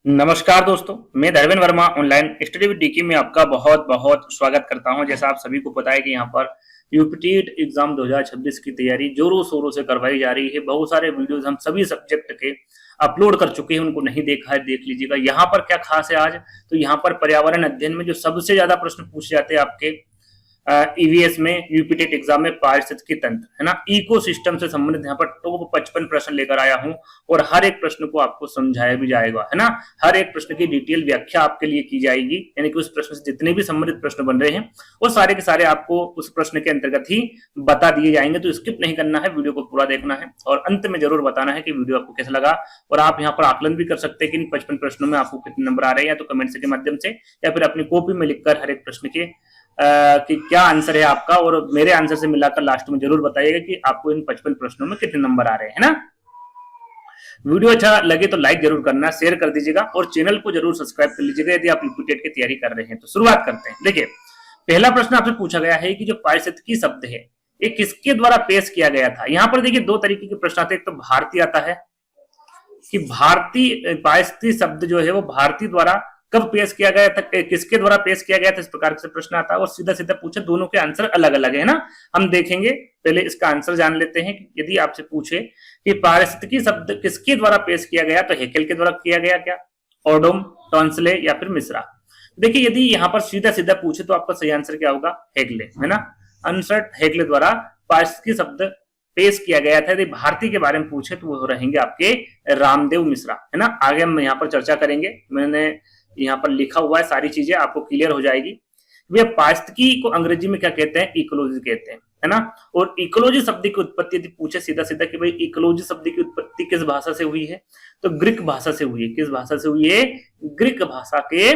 नमस्कार दोस्तों, मैं Dharmendra Verma online study with DK में आपका बहुत बहुत स्वागत करता हूं। जैसा आप सभी को पता है कि यहां पर यूपीटीट एग्जाम 2026 की तैयारी जोरों शोरों से करवाई जा रही है। बहुत सारे वीडियोस हम सभी सब्जेक्ट के अपलोड कर चुके हैं, उनको नहीं देखा है देख लीजिएगा। यहाँ पर क्या खास है आज, तो यहाँ पर पर्यावरण अध्ययन में जो सबसे ज्यादा प्रश्न पूछे जाते हैं आपके ईवीएस में, यूपीटेट एग्जाम में, पारिस्थितिकी तंत्र है ना, इकोसिस्टम से संबंधित यहाँ पर टॉप 55 प्रश्न लेकर आया हूं और हर एक प्रश्न को आपको समझाया भी जाएगा, है ना। हर एक प्रश्न की डिटेल व्याख्या आपके लिए की जाएगी, यानी कि उस प्रश्न से जितने भी संबंधित प्रश्न बन रहे हैं वो सारे के सारे आपको उस प्रश्न के अंतर्गत ही बता दिए जाएंगे। तो स्किप नहीं करना है, वीडियो को पूरा देखना है और अंत में जरूर बताना है कि वीडियो आपको कैसा लगा। और आप यहाँ पर आकलन भी कर सकते हैं कि इन 55 प्रश्नों में आपको कितने नंबर आ रहे हैं, या तो कमेंट के माध्यम से या फिर अपनी कॉपी में लिखकर हर एक प्रश्न के कि क्या आंसर है आपका, और मेरे आंसर से मिलाकर लास्ट में जरूर बताइएगा कि आपको इन 55 प्रश्नों में कितने नंबर आ रहे हैं, है ना। वीडियो अच्छा लगे तो लाइक जरूर करना, शेयर कर दीजिएगा और चैनल को जरूर सब्सक्राइब कर लीजिएगा यदि आप यूपीटेट की तैयारी कर रहे हैं। तो शुरुआत करते हैं। देखिए, पहला प्रश्न आपसे पूछा गया है कि जो पारिस्थितिकी शब्द है ये किसके द्वारा पेश किया गया था। यहाँ पर देखिए दो तरीके के प्रश्न आते हैं। एक तो भारतीय आता है कि भारतीय पारिस्थितिकी शब्द जो है वो भारतीय द्वारा कब पेश किया गया था, किसके द्वारा पेश किया गया था, इस प्रकार से प्रश्न आता है। और सीधा सीधा पूछे, दोनों के आंसर अलग अलग है ना। हम देखेंगे, पहले इसका आंसर जान लेते हैं। यदि आपसे पूछे कि पारिस्थितिकी शब्द किसके द्वारा पेश किया गया, तो हेकेल के द्वारा किया गया क्या, ओडोम, टॉन्सले या फिर मिश्रा। देखिए, यदि यहाँ पर सीधा सीधा पूछे तो आपका सही आंसर क्या होगा, हेगले, है ना। आंसर हेगले द्वारा पारिस्थितिकी शब्द पेश किया गया था। यदि भारतीय के बारे में पूछे तो वो रहेंगे आपके रामदेव मिश्रा, है ना। आगे हम यहाँ पर चर्चा करेंगे, मैंने यहाँ पर लिखा हुआ है, सारी चीजें आपको क्लियर हो जाएगी। वे पारिस्थितिकी को अंग्रेजी में क्या कहते हैं, इकोलॉजी कहते हैं, है ना। और इकोलॉजी शब्द की उत्पत्ति यदि पूछे सीधा सीधा कि भाई इकोलॉजी शब्द की उत्पत्ति किस भाषा से हुई है, तो ग्रीक भाषा से हुई है। किस भाषा से हुई है, ग्रीक भाषा के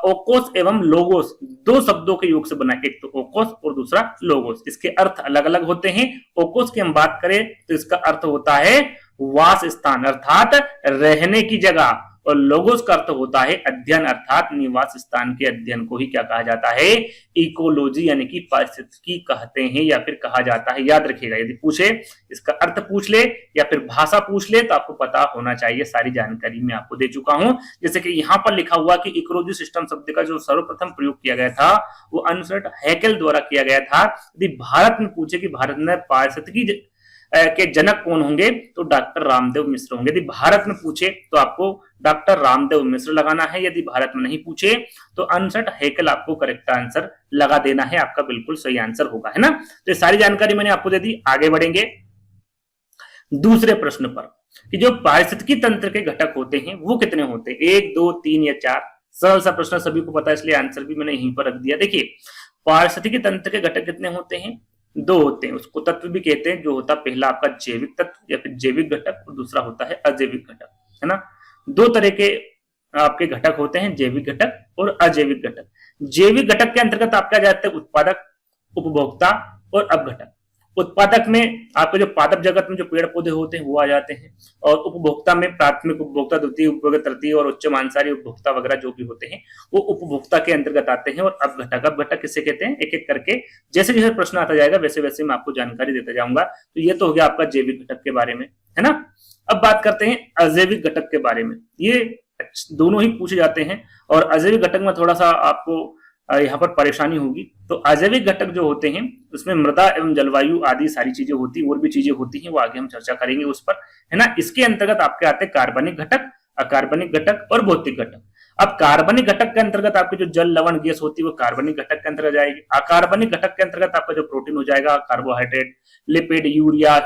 ओकोस एवं लोगोस दो शब्दों के योग से बना, एक तो ओकोस और दूसरा लोगोस। इसके अर्थ अलग अलग होते हैं। ओकोस की हम बात करें तो इसका अर्थ होता है वास स्थान अर्थात रहने की जगह, और लोगोस का अर्थ होता है अध्ययन अर्थात निवास स्थान के अध्ययन को ही क्या कहा जाता है, इकोलॉजी यानी कि पारिस्थितिकी कहते हैं या फिर कहा जाता है। याद रखिएगा, यदि पूछे इसका अर्थ पूछ ले या फिर भाषा पूछ ले तो आपको पता होना चाहिए। सारी जानकारी मैं आपको दे चुका हूं। जैसे कि यहाँ पर लिखा हुआ कि इकोलॉजी सिस्टम शब्द का जो सर्वप्रथम प्रयोग किया गया था वो अनुसर्ट हैकेल द्वारा किया गया था। यदि भारत में पूछे कि भारत में पारिस्थितिकी के जनक कौन होंगे, तो डॉक्टर रामदेव मिश्र होंगे। यदि भारत में पूछे तो आपको डॉक्टर रामदेव मिश्र लगाना है। यदि भारत में नहीं पूछे तो अनसट हैकेल आपको करेक्ट आंसर लगा देना है, आपका बिल्कुल सही आंसर होगा, है ना। तो ये सारी जानकारी मैंने आपको दे दी। आगे बढ़ेंगे दूसरे प्रश्न पर कि जो पारिस्थितिकी तंत्र के घटक होते हैं वो कितने होते हैं, 1, 2, 3 या 4। सरल सा प्रश्न, सभी को पता है, इसलिए आंसर भी मैंने यहीं पर रख दिया। देखिए, पारिस्थितिकी तंत्र के घटक कितने होते हैं, दो होते हैं। उसको तत्व भी कहते हैं, जो होता पहला आपका जैविक तत्व या फिर जैविक घटक, और दूसरा होता है अजैविक घटक, है ना। दो तरह के आपके घटक होते हैं, जैविक घटक और अजैविक घटक। जैविक घटक के अंतर्गत आप क्या जाते हैं, उत्पादक, उपभोक्ता और अपघटक। उत्पादक में आपके जो पादप जगत में जो पेड़ पौधे होते हैं वो आ जाते हैं, और उपभोक्ता में प्राथमिक उपभोक्ता, द्वितीय उपभोक्ता, तृतीय और उच्च मांसाहारी उपभोक्ता वगैरह जो भी होते हैं वो उपभोक्ता के अंतर्गत आते हैं। और अपघटक किसे कहते हैं, एक एक करके जैसे जैसे प्रश्न आता जाएगा वैसे वैसे मैं आपको जानकारी देता जाऊंगा। तो ये तो हो गया आपका जैविक घटक के बारे में, है ना। अब बात करते हैं अजैविक घटक के बारे में। ये दोनों ही पूछे जाते हैं और अजैविक घटक में थोड़ा सा आपको यहाँ पर परेशानी होगी। तो अजैविक घटक जो होते हैं उसमें मृदा एवं जलवायु आदि सारी चीजें होती हैं, और भी चीजें होती हैं, वो आगे हम चर्चा करेंगे उस पर, है ना। इसके अंतर्गत आपके आते हैं कार्बनिक घटक, अकार्बनिक घटक और भौतिक घटक। अब कार्बनिक घटक के अंतर्गत आपके जो जल लवण गैस होती है वो कार्बनिक घटक के अंतर्गत जाएगी। अकार्बनिक घटक के अंतर्गत आपका जो प्रोटीन हो जाएगा, कार्बोहाइड्रेट, लिपिड, यूरिया,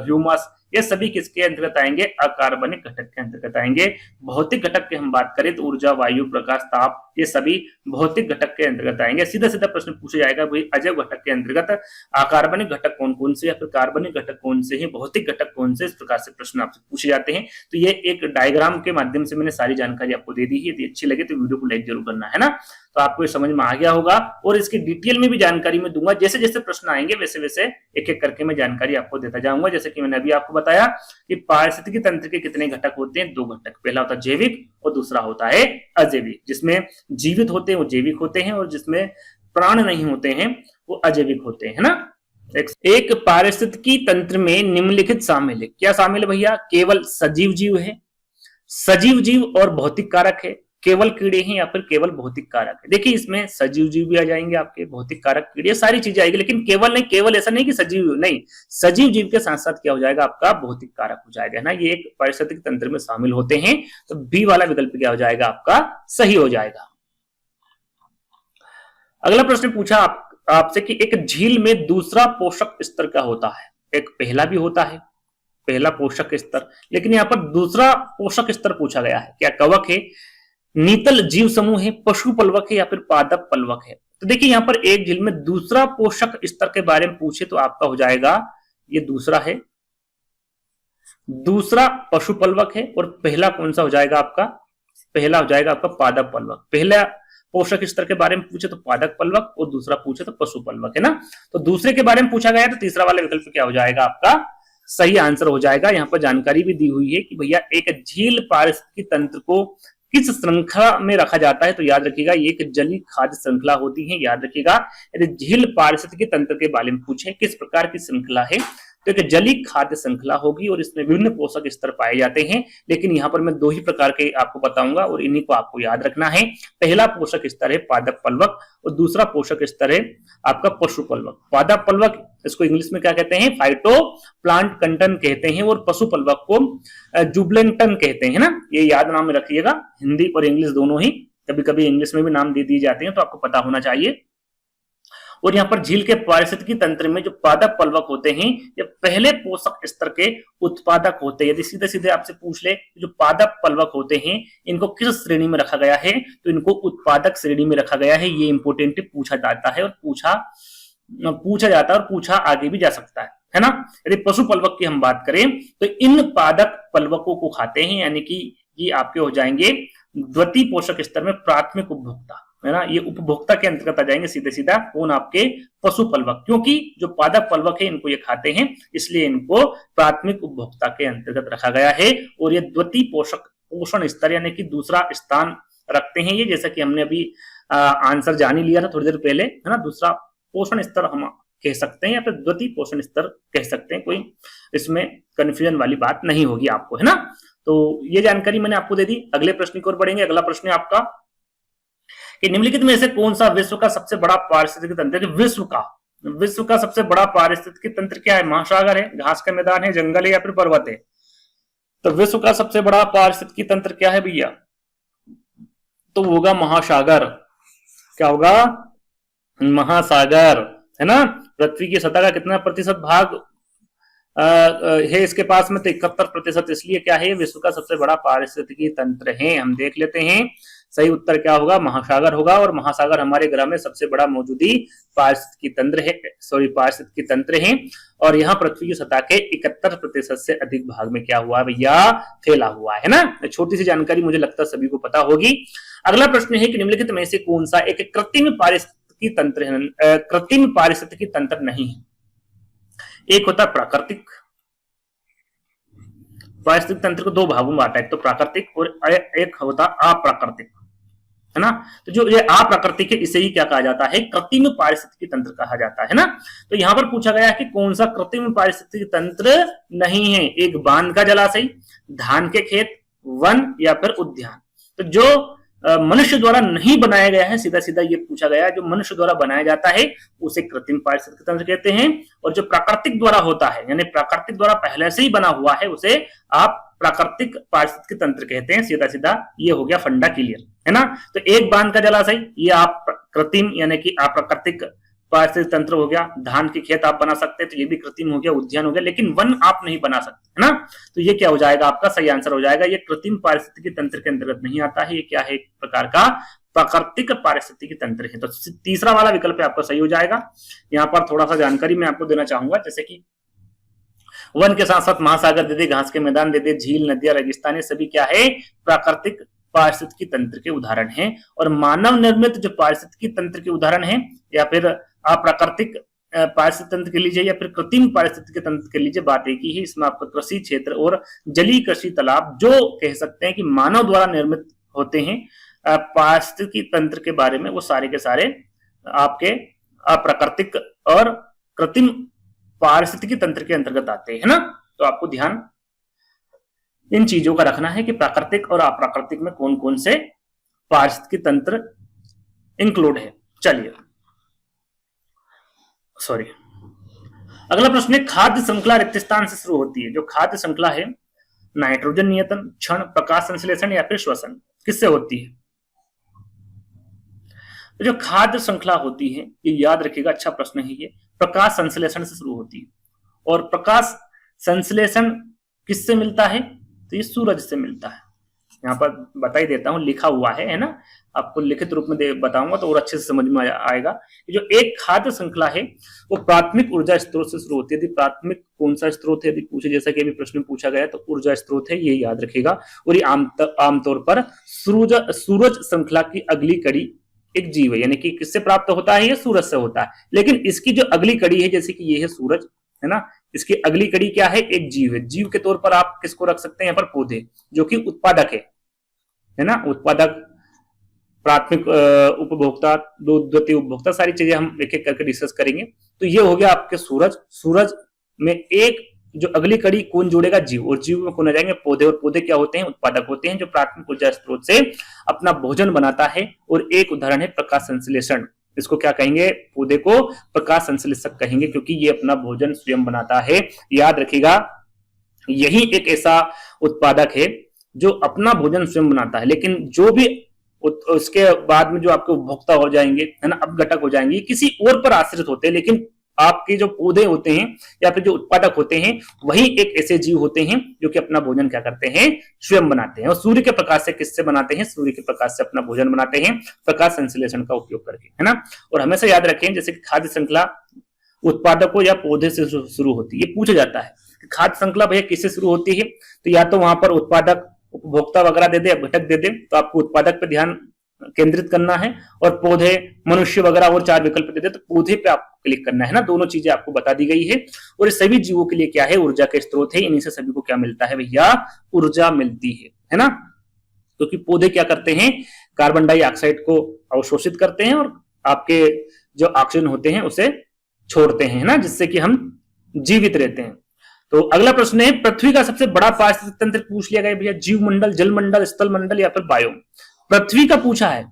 ह्यूमस, ये सभी किसके अंतर्गत आएंगे, अकार्बनिक घटक के अंतर्गत आएंगे। भौतिक घटक की हम बात करें तो ऊर्जा, वायु, प्रकाश, ताप, ये सभी भौतिक घटक के अंतर्गत आएंगे। सीधा सीधा प्रश्न पूछा जाएगा, भाई अजैव घटक के अंतर्गत अकार्बनिक घटक कौन कौन से, या फिर कार्बनिक घटक कौन से हैं, भौतिक घटक कौन से, इस प्रकार से प्रश्न आपसे पूछे जाते हैं। तो ये एक डायग्राम के माध्यम से मैंने सारी जानकारी आपको दे दी है। यदि अच्छी लगे तो वीडियो को लाइक जरूर करना, है ना। तो आपको ये समझ में आ गया होगा, और इसकी डिटेल में भी जानकारी मैं दूंगा। जैसे जैसे प्रश्न आएंगे वैसे वैसे एक एक करके मैं जानकारी आपको देता जाऊंगा। जैसे कि मैंने अभी आपको बताया कि पारिस्थितिकी तंत्र के कितने घटक होते हैं, दो घटक। पहला होता है जैविक और दूसरा होता है अजैविक। जिसमें जीवित होते हैं वो जैविक होते हैं, और जिसमें प्राण नहीं होते हैं वो अजैविक होते हैं, है ना। एक पारिस्थितिकी तंत्र में निम्नलिखित शामिल है। क्या शामिल है भैया, केवल सजीव जीव है, सजीव जीव और भौतिक कारक है, केवल कीड़े हैं या फिर केवल भौतिक कारक है। देखिए इसमें सजीव जीव भी आ जाएंगे आपके, भौतिक कारक कीड़े, सारी चीजें आएगी, लेकिन केवल नहीं, केवल ऐसा नहीं कि सजीव नहीं, सजीव जीव के साथ साथ क्या हो जाएगा आपका भौतिक कारक हो जाएगा, है ना, ये एक पारिस्थितिक तंत्र में शामिल होते हैं। तो बी वाला विकल्प क्या हो जाएगा आपका सही हो जाएगा। अगला प्रश्न पूछा आपसे कि एक झील में दूसरा पोषक स्तर क्या होता है। एक पहला भी होता है, पहला पोषक स्तर, लेकिन यहाँ पर दूसरा पोषक स्तर पूछा गया है। क्या कवक है, नीतल जीव समूह है, पशु पलवक है या फिर पादप पलवक है। तो देखिए यहाँ पर एक झील में दूसरा पोषक स्तर के बारे में पूछे तो आपका हो जाएगा ये दूसरा है, दूसरा पशु पलवक है, और पहला कौन सा हो जाएगा आपका, पहला हो जाएगा आपका पादप पलवक। पहला पोषक स्तर के बारे में पूछे तो पादप पलवक और दूसरा पूछे तो पशु पलवक, है ना। तो दूसरे के बारे में पूछा गया तो तीसरा वाला विकल्प क्या हो जाएगा आपका सही आंसर हो जाएगा। यहाँ पर जानकारी भी दी हुई है कि भैया एक झील पारिस्थितिकी तंत्र को किस श्रृंखला में रखा जाता है। तो याद रखिएगा ये एक जलीय खाद्य श्रृंखला होती है। याद रखिएगा यदि झील पारिस्थितिकी तंत्र के बारे में पूछे किस प्रकार की श्रृंखला है तो एक जलीय खाद्य श्रृंखला होगी और इसमें विभिन्न पोषक स्तर पाए जाते हैं। लेकिन यहाँ पर मैं दो ही प्रकार के आपको बताऊंगा और इन्हीं को आपको याद रखना है। पहला पोषक स्तर है पादप पलवक और दूसरा पोषक स्तर है आपका पशु पलवक। पादप पलवक इसको इंग्लिश में क्या कहते हैं, फाइटो प्लांट कंटन कहते हैं, और पशु पलवक को जुबलेंटन कहते हैं ना। ये याद नाम में रखिएगा, हिंदी और इंग्लिश दोनों ही, कभी कभी इंग्लिश में भी नाम दे दिए जाते हैं तो आपको पता होना चाहिए। और यहाँ पर झील के पारिस्थितिकी तंत्र में जो पादप पलवक होते हैं ये पहले पोषक स्तर के उत्पादक होते हैं। यदि सीधे सीधे आपसे पूछ ले जो पादप पलवक होते हैं इनको किस श्रेणी में रखा गया है तो इनको उत्पादक श्रेणी में रखा गया है। ये इंपोर्टेंट पूछा जाता है और पूछा जाता है और पूछा आगे भी जा सकता है ना। यदि पशु पलवक की हम बात करें तो इन पादप पलवकों को खाते हैं, यानी कि ये आपके हो जाएंगे द्वितीय पोषक स्तर में प्राथमिक उपभोक्ता, है ना। ये उपभोक्ता के अंतर्गत आ जाएंगे सीधे सीधा कौन, आपके पशु पलवक, क्योंकि जो पादप पलवक है इनको ये खाते हैं इसलिए इनको प्राथमिक उपभोक्ता के अंतर्गत रखा गया है। और ये द्वितीय पोषण स्तर यानी कि दूसरा स्थान रखते हैं ये, जैसा कि हमने अभी आंसर जान ही लिया था थोड़ी देर पहले, है ना। दूसरा पोषण स्तर हम कह सकते हैं या फिर द्वितीय पोषण स्तर कह सकते हैं, कोई इसमें कंफ्यूजन वाली बात नहीं होगी आपको, है ना। तो ये जानकारी मैंने आपको दे दी। अगले प्रश्न की ओर बढ़ेंगे। अगला प्रश्न है आपका कि निम्नलिखित में से कौन सा विश्व का सबसे बड़ा पारिस्थितिकी तंत्र है। विश्व का सबसे बड़ा पारिस्थितिकी तंत्र क्या है, महासागर है, घास का मैदान है, जंगल है या फिर पर्वत है। तो विश्व का सबसे बड़ा पारिस्थितिकी तंत्र क्या है भैया, तो होगा महासागर। क्या होगा, महासागर, है ना। पृथ्वी की सतह का कितना प्रतिशत भाग है इसके पास में, तो 71%। इसलिए क्या है, विश्व का सबसे बड़ा पारिस्थितिकी तंत्र है। हम देख लेते हैं सही उत्तर क्या होगा, महासागर होगा। और महासागर हमारे ग्रह में सबसे बड़ा मौजूदी पारिस्थितिकी तंत्र है। और यहाँ पृथ्वी की सतह के 71% से अधिक भाग में क्या हुआ भैया, फैला हुआ है ना। छोटी सी जानकारी मुझे लगता है सभी को पता होगी। अगला प्रश्न है कि निम्नलिखित में से कौन सा एक कृत्रिम पारिस्थितिकी तंत्र है, कृत्रिम पारिस्थितिकी तंत्र नहीं है। एक होता है प्राकृतिक पारिस्थितिक तंत्र को दो भागों में बांटा, एक तो प्राकृतिक और एक होता अप्राकृतिक, है ना। तो जो ये अप्राकृतिक है इसे ही क्या कहा जाता है, कृत्रिम पारिस्थितिकी तंत्र कहा जाता है ना। तो यहां पर पूछा गया है कि कौन सा कृत्रिम पारिस्थितिकी तंत्र नहीं है। एक बांध का जलाशय, धान के खेत, वन या फिर उद्यान। तो जो मनुष्य द्वारा नहीं बनाया गया है, सीधा सीधा ये पूछा गया है, जो मनुष्य द्वारा बनाया जाता है उसे कृत्रिम पारिस्थितिकी तंत्र कहते हैं। और जो प्राकृतिक द्वारा होता है यानी प्राकृतिक द्वारा पहले से ही बना हुआ है उसे आप प्राकृतिक पारिस्थितिकी तंत्र कहते हैं। सीधा सीधा ये हो गया फंडा क्लियर, है ना। तो एक बांध का जलाशय ये आप कृत्रिम यानी कि अप्राकृतिक पारिस्थितिक तंत्र हो गया। धान के खेत आप बना सकते हैं तो ये भी कृत्रिम हो गया, उद्यान हो गया, लेकिन वन आप नहीं बना सकते, है ना। तो ये क्या हो जाएगा, आपका सही आंसर हो जाएगा। ये कृत्रिम पारिस्थितिकी तंत्र के अंतर्गत नहीं आता है, ये क्या है, एक प्रकार का प्राकृतिक पारिस्थितिकी तंत्र है। तो तीसरा वाला विकल्प आपका सही हो जाएगा। यहाँ पर थोड़ा सा जानकारी मैं आपको देना चाहूंगा, जैसे कि वन के साथ साथ महासागर दे दे, घास के मैदान दे दे, झील, नदियां, रेगिस्तान, सभी क्या है, प्राकृतिक पारिस्थितिकी तंत्र के उदाहरण हैं। और मानव निर्मित जो पारिस्थितिकी तंत्र के उदाहरण हैं या फिर अप्राकृतिक पारिस्थितिकी तंत्र के लीजिए या फिर कृत्रिम पारिस्थितिकी तंत्र के लीजिए, बात एक ही है। इसमें आपका कृषि क्षेत्र और जलीय कृषि तालाब जो कह सकते हैं कि मानव द्वारा निर्मित होते हैं पारिस्थितिकी तंत्र के बारे में, वो सारे के सारे आपके अप्राकृतिक और कृत्रिम पारिस्थितिकी तंत्र के अंतर्गत आते हैं ना। तो आपको ध्यान इन चीजों का रखना है कि प्राकृतिक और अप्राकृतिक में कौन कौन से पारिस्थितिकी तंत्र इंक्लूड है। चलिए, सॉरी, अगला प्रश्न है खाद्य श्रृंखला रिक्त स्थान से शुरू होती है। जो खाद्य श्रृंखला है, नाइट्रोजन नियतन, क्षण, प्रकाश संश्लेषण या फिर श्वसन, किससे होती है? तो जो खाद्य श्रृंखला होती है, ये याद रखिएगा, अच्छा प्रश्न है ये, प्रकाश संश्लेषण से शुरू होती है। और प्रकाश संश्लेषण किससे मिलता है? तो ये सूरज से मिलता है। यहाँ पर बता ही देता हूं, लिखा हुआ है ना, आपको लिखित रूप में बताऊंगा तो और अच्छे से समझ में आएगा। जो एक खाद्य श्रृंखला है वो प्राथमिक ऊर्जा स्रोत से शुरू होती है। यदि प्राथमिक कौन सा स्रोत है यदि पूछे, जैसा कि अभी प्रश्न में पूछा गया, तो ऊर्जा स्रोत है, ये याद रखेगा। और ये आमतौर पर सूरज श्रृंखला की अगली कड़ी एक जीव है, यानी कि किससे प्राप्त होता है? ये सूरज से होता है। लेकिन इसकी जो अगली कड़ी है, जैसे कि ये है सूरज, है ना, इसकी अगली कड़ी क्या है? एक जीव है। जीव के तौर पर आप किसको रख सकते हैं? यहाँ पर पौधे, जो कि उत्पादक है ना, उत्पादक, प्राथमिक उपभोक्ता, द्वितीय उपभोक्ता, सारी चीजें हम एक एक करके डिस्कस करेंगे। तो ये हो गया आपके सूरज। सूरज में एक जो अगली कड़ी कौन जोड़ेगा? जीव। और जीव में कौन आ जाएंगे? पौधे। और पौधे क्या होते हैं? उत्पादक होते हैं, जो प्राथमिक ऊर्जा स्रोत से अपना भोजन बनाता है। और एक उदाहरण है प्रकाश संश्लेषण। इसको क्या कहेंगे? पौधे को प्रकाश संश्लेषक कहेंगे, क्योंकि ये अपना भोजन स्वयं बनाता है। याद रखिएगा, यही एक ऐसा उत्पादक है जो अपना भोजन स्वयं बनाता है, लेकिन जो भी उसके बाद में जो आपके उपभोक्ता हो जाएंगे, है ना, अपघटक हो जाएंगे, किसी और पर आश्रित होते हैं। लेकिन आपके जो पौधे होते हैं या फिर जो उत्पादक होते हैं, वही एक ऐसे जीव होते हैं जो कि अपना भोजन क्या करते हैं? स्वयं बनाते हैं। और सूर्य के प्रकाश से किससे बनाते हैं? सूर्य के प्रकाश से अपना भोजन बनाते हैं, प्रकाश संश्लेषण का उपयोग करके, है ना। और हमेशा याद रखें, जैसे कि खाद्य श्रृंखला उत्पादकों या पौधे से शुरू होती है। ये पूछा जाता है कि खाद्य श्रृंखला भैया किससे शुरू होती है? तो या तो वहां पर उत्पादक, उपभोक्ता वगैरह दे दे, घटक दे दे, तो आपको उत्पादक पे ध्यान केंद्रित करना है। और पौधे, मनुष्य वगैरह और चार विकल्प दे दे, तो पौधे पे आपको क्लिक करना है ना। दोनों चीजें आपको बता दी गई है। और सभी जीवों के लिए क्या है? ऊर्जा के स्रोत है। इन्हीं से सभी को क्या मिलता है भैया? ऊर्जा मिलती है ना। क्योंकि पौधे क्या करते हैं? कार्बन डाइऑक्साइड को अवशोषित करते हैं और आपके जो ऑक्सीजन होते हैं उसे छोड़ते हैं, ना, जिससे कि हम जीवित रहते हैं। तो अगला प्रश्न है, पृथ्वी का सबसे बड़ा पारिस्थितिक तंत्र पूछ लिया गया भैया। जीव मंडल, जल मंडल, स्थल मंडल या फिर बायोम। पृथ्वी का पूछा है।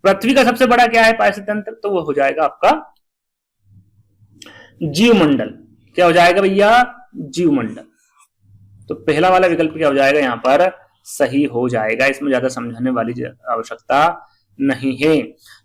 पृथ्वी का सबसे बड़ा क्या है पारिस्थितिक तंत्र? तो वो हो जाएगा आपका जीव मंडल। क्या हो जाएगा भैया? जीव मंडल। तो पहला वाला विकल्प क्या हो जाएगा? यहां पर सही हो जाएगा। इसमें ज्यादा समझाने वाली आवश्यकता नहीं है।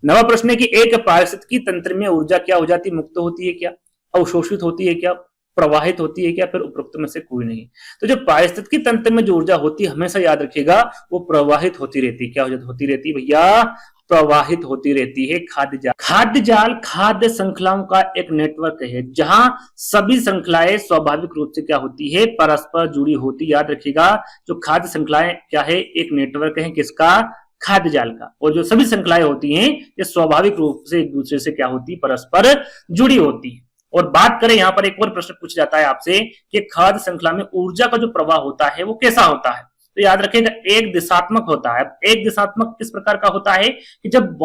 नवा प्रश्न है कि एक पारिस्थितिकी तंत्र में ऊर्जा क्या हो जाती? मुक्त होती है क्या, अवशोषित होती है क्या, प्रवाहित होती है क्या, फिर उपरोक्त में से कोई नहीं। तो जो पारिस्थितिकी तंत्र में जो ऊर्जा होती है, हमेशा याद रखिएगा, वो प्रवाहित होती रहती है। क्या होती रहती है भैया? प्रवाहित होती रहती है। खाद्य जाल खाद्य श्रृंखलाओं का एक नेटवर्क है, जहां सभी श्रृंखलाएं स्वाभाविक रूप से क्या होती है? परस्पर जुड़ी होती। याद रखिएगा, जो खाद्य श्रृंखलाएं क्या है? एक नेटवर्क है। किसका? खाद्य जाल का। और जो सभी श्रृंखलाएं होती हैं, ये स्वाभाविक रूप से एक दूसरे से क्या होती? परस्पर जुड़ी होती है। और बात करें, यहां पर एक और प्रश्न पूछा जाता है आपसे कि खाद्य श्रृंखला में ऊर्जा का जो प्रवाह होता है वो कैसा होता है? तो याद रखिएगा, एक दिशात्मक होता है। एक दिशात्मक किस प्रकार का होता है कि जब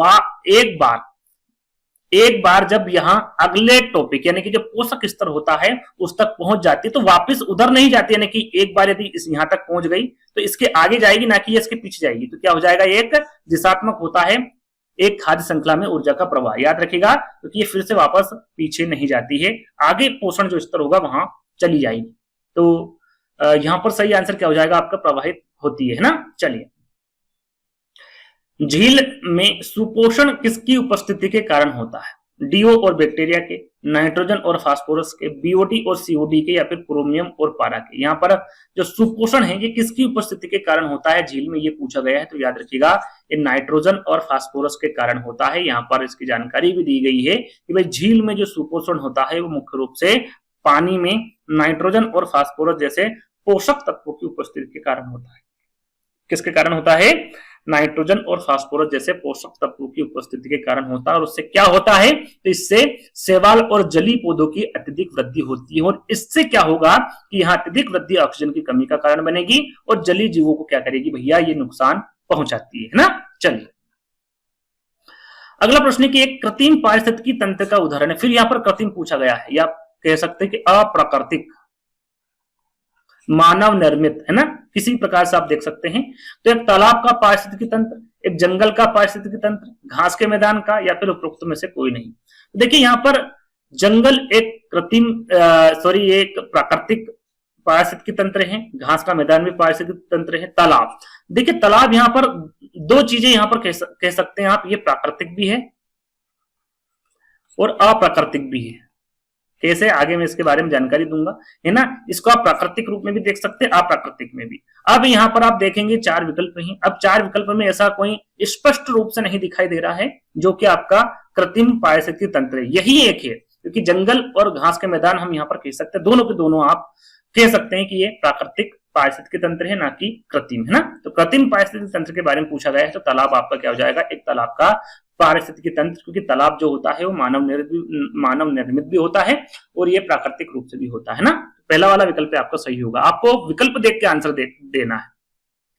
एक बार जब यहां अगले टॉपिक यानी कि जो पोषक स्तर होता है उस तक पहुंच जाती है, तो वापस उधर नहीं जाती। यानी कि एक बार यदि इस यहां तक पहुंच गई तो इसके आगे जाएगी, ना कि इसके पीछे जाएगी। तो क्या हो जाएगा? एक दिशात्मक होता है एक खाद्य श्रृंखला में ऊर्जा का प्रवाह। याद रखिएगा, क्योंकि ये फिर से वापस पीछे नहीं जाती है, आगे पोषण जो स्तर होगा वहां चली जाएगी। तो यहां पर सही आंसर क्या हो जाएगा आपका? प्रवाहित होती है ना। चलिए, झील में सुपोषण किसकी उपस्थिति के कारण होता है? डीओ और बैक्टीरिया के, नाइट्रोजन और फास्फोरस के, बीओटी और सीओडी के, या फिर क्रोमियम और पारा के। यहाँ पर जो सुपोषण है ये किसकी उपस्थिति के कारण होता है झील में? ये पूछा गया है। तो याद रखिएगा, ये नाइट्रोजन और फास्फोरस के कारण होता है। यहाँ पर इसकी जानकारी भी दी गई है कि भाई झील में जो सुपोषण होता है वो मुख्य रूप से पानी में नाइट्रोजन और फास्फोरस जैसे पोषक तत्वों की उपस्थिति के कारण होता है। किसके कारण होता है? नाइट्रोजन और फास्फोरस जैसे पोषक तत्वों की उपस्थिति के कारण होता है। और उससे क्या होता है? तो इससे शैवाल और जलीय पौधों की अत्यधिक वृद्धि होती है। और इससे क्या होगा कि यहाँ अत्यधिक वृद्धि ऑक्सीजन की कमी का कारण बनेगी और जलीय जीवों को क्या करेगी भैया? ये नुकसान पहुंचाती है ना। चलिए, अगला प्रश्न की एक कृत्रिम पारिस्थितिकी तंत्र का उदाहरण है। फिर यहाँ पर कृत्रिम पूछा गया है, या कह सकते हैं कि अप्राकृतिक, मानव निर्मित, है ना। किसी प्रकार से आप देख सकते हैं। तो एक तालाब का पारिस्थितिकी तंत्र, एक जंगल का पारिस्थितिकी तंत्र, घास के मैदान का, या फिर उपरोक्त में से कोई नहीं। देखिए यहाँ पर जंगल एक कृत्रिम एक प्राकृतिक पारिस्थितिकी तंत्र है, घास का मैदान भी पारिस्थितिकी तंत्र है। तालाब, देखिए तालाब यहाँ पर दो चीजें यहाँ पर कह सकते हैं आप, ये प्राकृतिक भी है और अप्राकृतिक भी है। कैसे, आगे मैं इसके बारे में जानकारी दूंगा, है ना। इसको आप प्राकृतिक रूप में भी देख सकते हैं, अप्राकृतिक में भी। अब यहाँ पर आप देखेंगे 4 विकल्प हैं। अब 4 विकल्प में ऐसा कोई स्पष्ट रूप से नहीं दिखाई दे रहा है जो कि आपका कृत्रिम पारिस्थितिकी तंत्र है, यही एक है। क्योंकि जंगल और घास के मैदान हम यहाँ पर कह सकते हैं, दोनों के दोनों आप कह सकते हैं कि ये प्राकृतिक पारिस्थितिकी तंत्र है, ना कि कृत्रिम, है ना। तो कृत्रिम पारिस्थितिकी तंत्र के बारे में पूछा गया है, तो तालाब आपका क्या हो जाएगा, एक तालाब का पारिस्थितिकी तंत्र, क्योंकि तालाब जो होता है वो मानव निर्मित भी होता है और ये प्राकृतिक रूप से भी होता है ना। पहला वाला विकल्प आपका सही होगा। आपको विकल्प देख के आंसर देना है।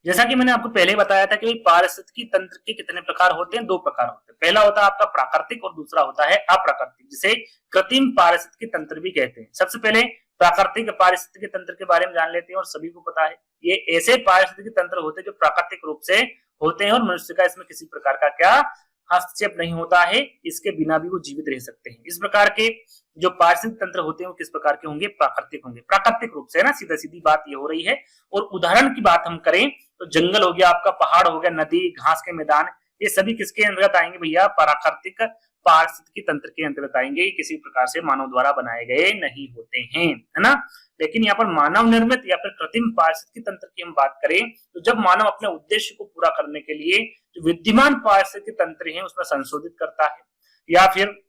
जैसा कि मैंने आपको पहले ही बताया था कि पारिस्थितिकी तंत्र के कितने प्रकार होते हैं, 2 प्रकार होते हैं। पहला होता है आपका प्राकृतिक और दूसरा होता है अप्राकृतिक, जिसे कृत्रिम पारिस्थितिकी तंत्र भी कहते हैं। सबसे पहले प्राकृतिक पारिस्थितिकी तंत्र के बारे में जान लेते हैं। और सभी को पता है ये ऐसे पारिस्थितिकी तंत्र होते हैं जो प्राकृतिक रूप से होते हैं और मनुष्य का इसमें किसी प्रकार का क्या हस्तक्षेप नहीं होता है, इसके बिना भी वो जीवित रह सकते हैं। इस प्रकार के जो पारिस्थितिक तंत्र होते हैं वो किस प्रकार के होंगे, प्राकृतिक होंगे, प्राकृतिक रूप से, है ना। सीधा सीधी बात ये हो रही है। और उदाहरण की बात हम करें तो जंगल हो गया आपका, पहाड़ हो गया, नदी, घास के मैदान, ये सभी किसके अंतर्गत आएंगे भैया, प्राकृतिक पारिस्थितिकी तंत्र के अंतर्गत आएंगे। किसी प्रकार से मानव द्वारा बनाए गए नहीं होते हैं, है ना। लेकिन यहाँ पर मानव निर्मित या फिर कृत्रिम पारिस्थितिकी तंत्र की हम बात करें तो जब मानव अपने उद्देश्य को पूरा करने के लिए जो विद्यमान पारिस्थितिकी तंत्र है उसमें संशोधित करता है, या फिर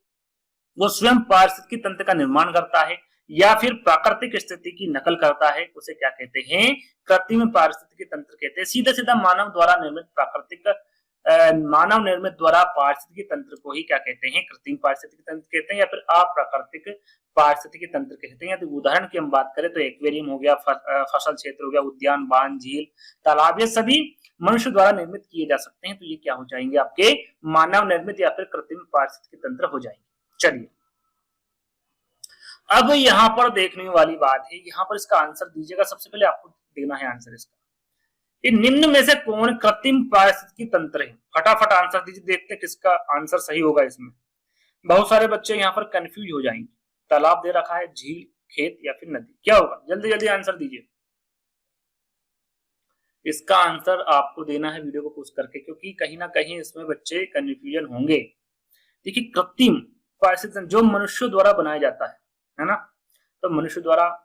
वो स्वयं पारिस्थितिकी तंत्र का निर्माण करता है, या फिर प्राकृतिक स्थिति की नकल करता है, उसे क्या कहते हैं, कृत्रिम पारिस्थितिकी तंत्र कहते हैं। सीधा सीधा मानव निर्मित द्वारा पारिस्थितिकी तंत्र को ही क्या कहते हैं, कृत्रिम पारिस्थितिकी तंत्र कहते हैं, या फिर अप्राकृतिक पारिस्थितिकी तंत्र कहते हैं। तो उदाहरण की हम बात करें तो एक्वेरियम हो गया, फसल क्षेत्र हो गया, उद्यान, बांध, झील, तालाब, ये सभी मनुष्य द्वारा निर्मित किए जा सकते हैं। तो ये क्या हो जाएंगे, आपके मानव निर्मित या फिर कृत्रिम पारिस्थितिकी तंत्र हो जाएंगे। चलिए अब यहाँ पर देखने वाली बात है, यहाँ पर इसका आंसर दीजिएगा। सबसे पहले आपको देना है आंसर इसका, ये निम्न में से कौन कृत्रिम पारिस्थितिकी तंत्र है। फटाफट आंसर दीजिए, देखते हैं किसका आंसर सही होगा। इसमें बहुत सारे बच्चे यहाँ पर कंफ्यूज हो जाएंगे। तालाब दे रखा है, झील, खेत या फिर नदी, क्या होगा, जल्दी जल्दी आंसर दीजिए। इसका आंसर आपको देना है वीडियो को पॉज करके, क्योंकि कहीं ना कहीं इसमें बच्चे कंफ्यूजन होंगे। देखिए कृत्रिम पारिस्थितिकी जो मनुष्य द्वारा बनाया जाता है ना, तो मनुष्य द्वारा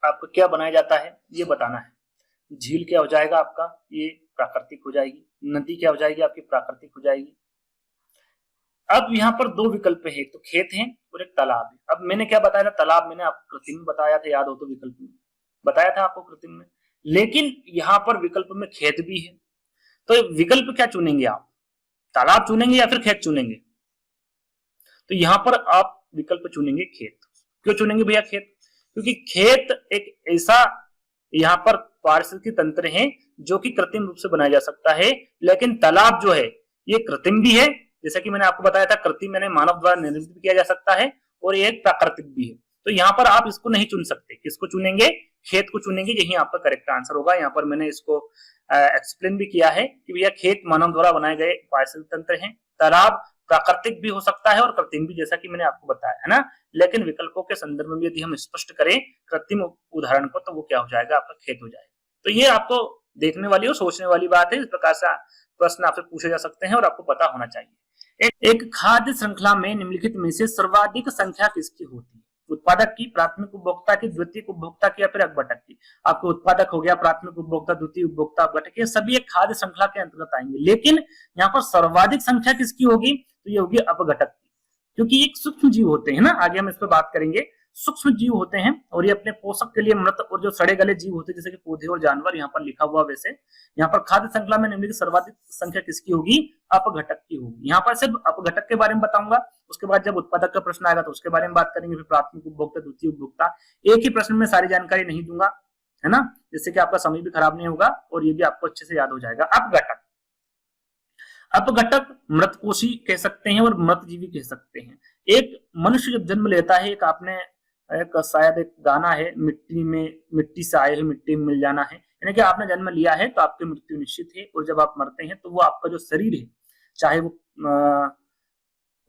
आपको क्या बनाया जाता है ये बताना है। झील क्या हो जाएगा आपका, ये प्राकृतिक हो जाएगी। नदी क्या हो जाएगी आपकी, प्राकृतिक हो जाएगी। अब यहाँ पर 2 विकल्प है, एक तो खेत है और एक तालाब है। अब मैंने क्या बताया था, तालाब मैंने आपको कृत्रिम बताया था, याद हो तो, विकल्प में बताया था आपको कृत्रिम में। लेकिन यहाँ पर विकल्प में खेत भी है, तो विकल्प क्या चुनेंगे आप, तालाब चुनेंगे या फिर खेत चुनेंगे। तो यहाँ पर आप विकल्प चुनेंगे खेत। क्यों चुनेंगे भैया खेत, क्योंकि खेत एक ऐसा यहाँ पर पारिस्थितिकी तंत्र है जो कि कृत्रिम रूप से बनाया जा सकता है। लेकिन तालाब जो है ये कृत्रिम भी है, जैसा कि मैंने आपको बताया था, कृत्रिम मैंने मानव द्वारा निर्मित भी किया जा सकता है, और ये एक प्राकृतिक भी है। तो यहाँ पर आप इसको नहीं चुन सकते, किसको चुनेंगे, खेत को चुनेंगे। यही आपका करेक्ट आंसर होगा। यहाँ पर मैंने इसको एक्सप्लेन भी किया है कि भैया खेत मानव द्वारा बनाए गए पारिस्थितिक तंत्र हैं, तालाब प्राकृतिक भी हो सकता है और कृत्रिम भी, जैसा कि मैंने आपको बताया है ना। लेकिन विकल्पों के संदर्भ में यदि हम स्पष्ट करें कृत्रिम उदाहरण को, तो वो क्या हो जाएगा, आपका खेत हो जाएगा। तो ये आपको देखने वाली और सोचने वाली बात है। इस प्रकार से प्रश्न आपसे पूछे जा सकते हैं और आपको पता होना चाहिए। एक खाद्य श्रृंखला में निम्नलिखित में से सर्वाधिक संख्या किसकी होती है, उत्पादक की, प्राथमिक उपभोक्ता की, द्वितीयक उपभोक्ता की, या फिर अपघटक की। आपको उत्पादक हो गया, प्राथमिक उपभोक्ता, द्वितीय उपभोक्ता, अपघटक, ये सभी एक खाद्य श्रृंखला के अंतर्गत आएंगे। लेकिन यहाँ पर सर्वाधिक संख्या किसकी होगी, तो ये होगी अपघटक की, क्योंकि एक सूक्ष्म जीव होते हैं ना, आगे हम इस पर बात करेंगे। सूक्ष्म जीव होते हैं और ये अपने पोषक के लिए मृत और जो सड़े गले जीव होते हैं, जैसे कि पौधे और जानवर, यहाँ पर लिखा हुआ। वैसे यहाँ पर खाद्य श्रृंखला में निम्नलिखित सर्वाधिक संख्या किसकी होगी, अपघटक की होगी। यहाँ पर सिर्फ अपघटक के बारे में बताऊंगा, उसके बाद जब उत्पादक का प्रश्न आएगा तो उसके बारे में बात करेंगे, फिर प्राथमिक उपभोक्ता, द्वितीय उपभोक्ता। एक ही प्रश्न में सारी जानकारी नहीं दूंगा, है ना, जिससे कि आपका समय भी खराब नहीं होगा और ये भी आपको अच्छे से याद हो जाएगा। अपघटक, अपघटक मृतकोशी कह सकते हैं और मृतजीवी कह सकते हैं। एक मनुष्य जब जन्म लेता है, एक आपने एक शायद एक गाना है, मिट्टी में मिट्टी से आए हुए मिट्टी में मिल जाना है, यानी कि आपने जन्म लिया है तो आपकी मृत्यु निश्चित है, और जब आप मरते हैं तो वो आपका जो शरीर है, चाहे वो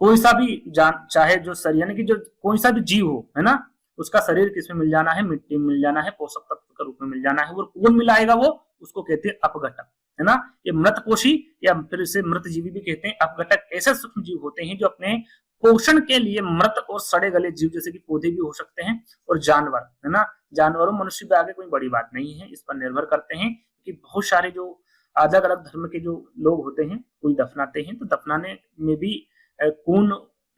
कोई सा भी जान, चाहे जो शरीर यानी कि जो कोई सा भी जीव हो, है ना, उसका शरीर किसमें मिल जाना है, मिट्टी में मिल जाना है, पोषक तत्व के रूप में मिल जाना है। वो कौन मिलाएगा, वो उसको कहते हैं अपघटक, है ना। ये मृतपोषी या फिर इसे मृतजीवी भी कहते हैं। अपघटक ऐसे सूक्ष्म जीव होते हैं जो अपने पोषण के लिए मृत और सड़े गले जीव, जैसे कि पौधे भी हो सकते हैं, और जानवर, है ना, जानवरों मनुष्य के आगे कोई बड़ी बात नहीं है, इस पर निर्भर करते हैं कि बहुत सारे जो अलग अलग धर्म के जो लोग होते हैं, कोई दफनाते हैं तो दफनाने में भी खून,